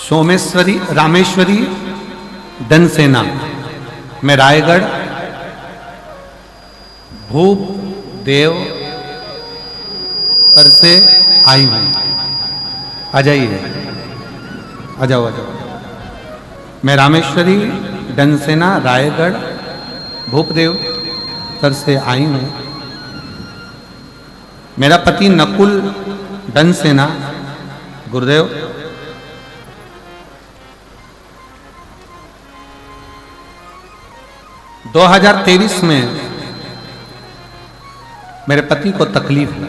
सोमेश्वरी रामेश्वरी धनसेना, मैं रायगढ़ भूप देव पर से आई हूं। आ जाइए, आ जाओ, आ जाओ। मैं रामेश्वरी धनसेना रायगढ़ भूपदेव पर से आई हूं। मेरा पति नकुल धनसेना, गुरुदेव, दो 2023 में मेरे पति को तकलीफ हुई।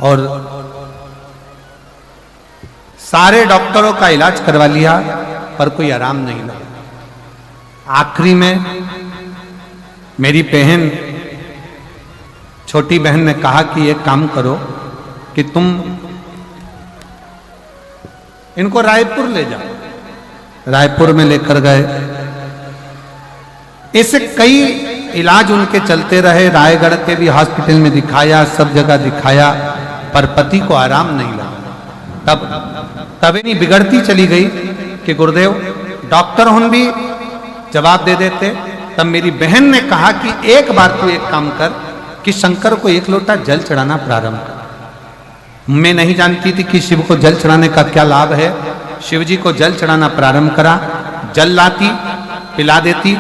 और सारे डॉक्टरों का इलाज करवा लिया पर कोई आराम नहीं लगा। आखिरी में मेरी बहन, छोटी बहन ने कहा कि एक काम करो कि तुम इनको रायपुर ले जाओ। रायपुर में लेकर गए। ऐसे कई इलाज उनके चलते रहे। रायगढ़ के भी हॉस्पिटल में दिखाया, सब जगह दिखाया, पर पति को आराम नहीं लगा। तब नहीं बिगड़ती चली गई कि गुरुदेव डॉक्टर हुन भी जवाब दे देते। तब मेरी बहन ने कहा कि एक बार तू एक काम कर कि शंकर को एक लोटा जल चढ़ाना प्रारंभ कर। मैं नहीं जानती थी कि शिव को जल चढ़ाने का क्या लाभ है। शिव जी को जल चढ़ाना प्रारंभ करा, जल लाती, पिला देती।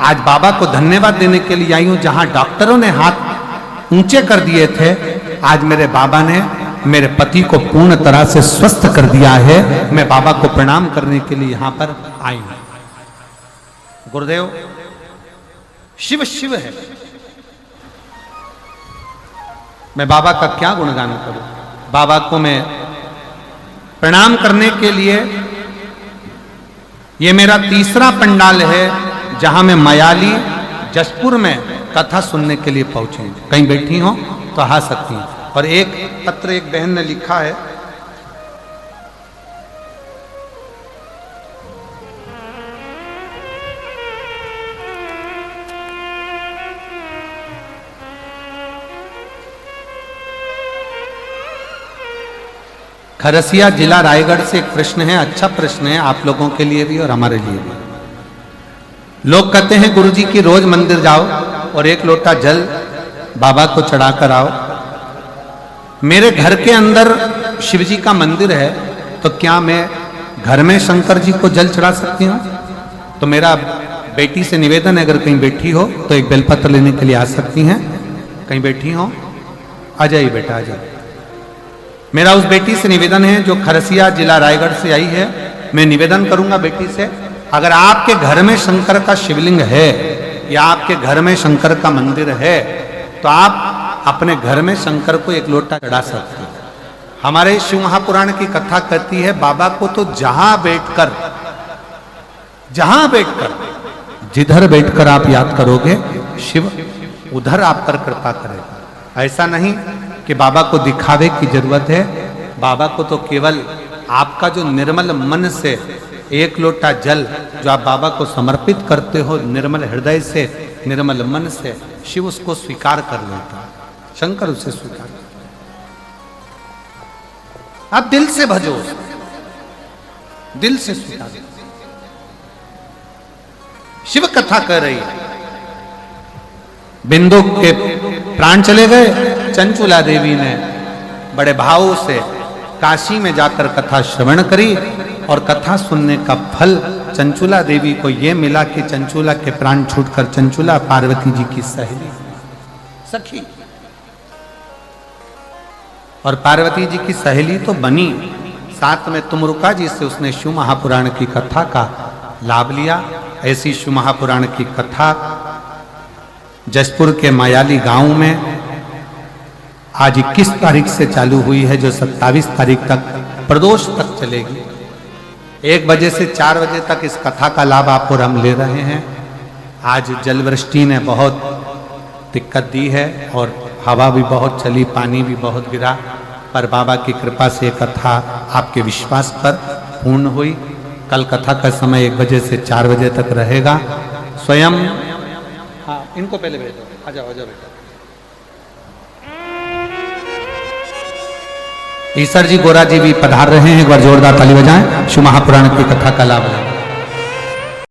आज बाबा को धन्यवाद देने के लिए आई हूं, जहां डॉक्टरों ने हाथ ऊंचे कर दिए थे, आज मेरे बाबा ने मेरे पति को पूर्ण तरह से स्वस्थ कर दिया है। मैं बाबा को प्रणाम करने के लिए यहां पर आई हूं। गुरुदेव शिव शिव है। मैं बाबा का क्या गुणगान करूं। बाबा को मैं प्रणाम करने के लिए, ये मेरा तीसरा पंडाल है जहां मैं मयाली जसपुर में कथा सुनने के लिए पहुंची। कहीं बैठी हो तो आ सकती हैं। और एक पत्र एक बहन ने लिखा है, खरसिया जिला रायगढ़ से एक प्रश्न है। अच्छा प्रश्न है आप लोगों के लिए भी और हमारे लिए भी। लोग कहते हैं गुरुजी की रोज मंदिर जाओ और एक लोटा जल बाबा को चढ़ा कर आओ। मेरे घर के अंदर शिव जी का मंदिर है, तो क्या मैं घर में शंकर जी को जल चढ़ा सकती हूँ? तो मेरा बेटी से निवेदन है, अगर कहीं बैठी हो तो एक बेलपत्र लेने के लिए आ सकती हैं। कहीं बैठी हो आ जाइए बेटा, आ जाइए। मेरा उस बेटी से निवेदन है जो खरसिया जिला रायगढ़ से आई है। मैं निवेदन करूंगा बेटी से, अगर आपके घर में शंकर का शिवलिंग है या आपके घर में शंकर का मंदिर है तो आप अपने घर में शंकर को एक लोटा चढ़ा सकते हैं। हमारे शिव महापुराण की कथा कहती है बाबा को तो जहां बैठकर जिधर बैठकर आप याद करोगे शिव उधर आप पर कृपा करेगा। ऐसा नहीं कि बाबा को दिखावे की जरूरत है। बाबा को तो केवल आपका जो निर्मल मन से एक लोटा जल जो आप बाबा को समर्पित करते हो, निर्मल हृदय से, निर्मल मन से, शिव उसको स्वीकार कर लेता है। शंकर उसे स्वीकार करता। आप दिल से भजो, दिल से स्वीकार। शिव कथा कर रही है। बिंदु के प्राण चले गए। चंचुला देवी ने बड़े भाव से काशी में जाकर कथा श्रवण करी और कथा सुनने का फल चंचुला देवी को यह मिला कि चंचुला के प्राण छूटकर चंचुला पार्वती जी की सहेली सखी, और पार्वती जी की सहेली तो बनी, साथ में तुमरुका जी से उसने शिव महापुराण की कथा का लाभ लिया। ऐसी शिव महापुराण की कथा जसपुर के मायाली गांव में आज 21 तारीख से चालू हुई है, जो 27 तारीख तक प्रदोष तक चलेगी। 1 बजे से 4 बजे तक इस कथा का लाभ आप और हम ले रहे हैं। आज जलवृष्टि ने बहुत दिक्कत दी है और हवा भी बहुत चली, पानी भी बहुत गिरा, पर बाबा की कृपा से कथा आपके विश्वास पर पूर्ण हुई। कल कथा का समय 1 बजे से 4 बजे तक रहेगा। स्वयं हाँ, इनको पहले भेजो। आ जाओ बेटा। ईसर जी, गोरा जी भी पधार रहे हैं। एक बार जोरदार ताली बजाएं। शिव महापुराण की कथा का लाभ लें।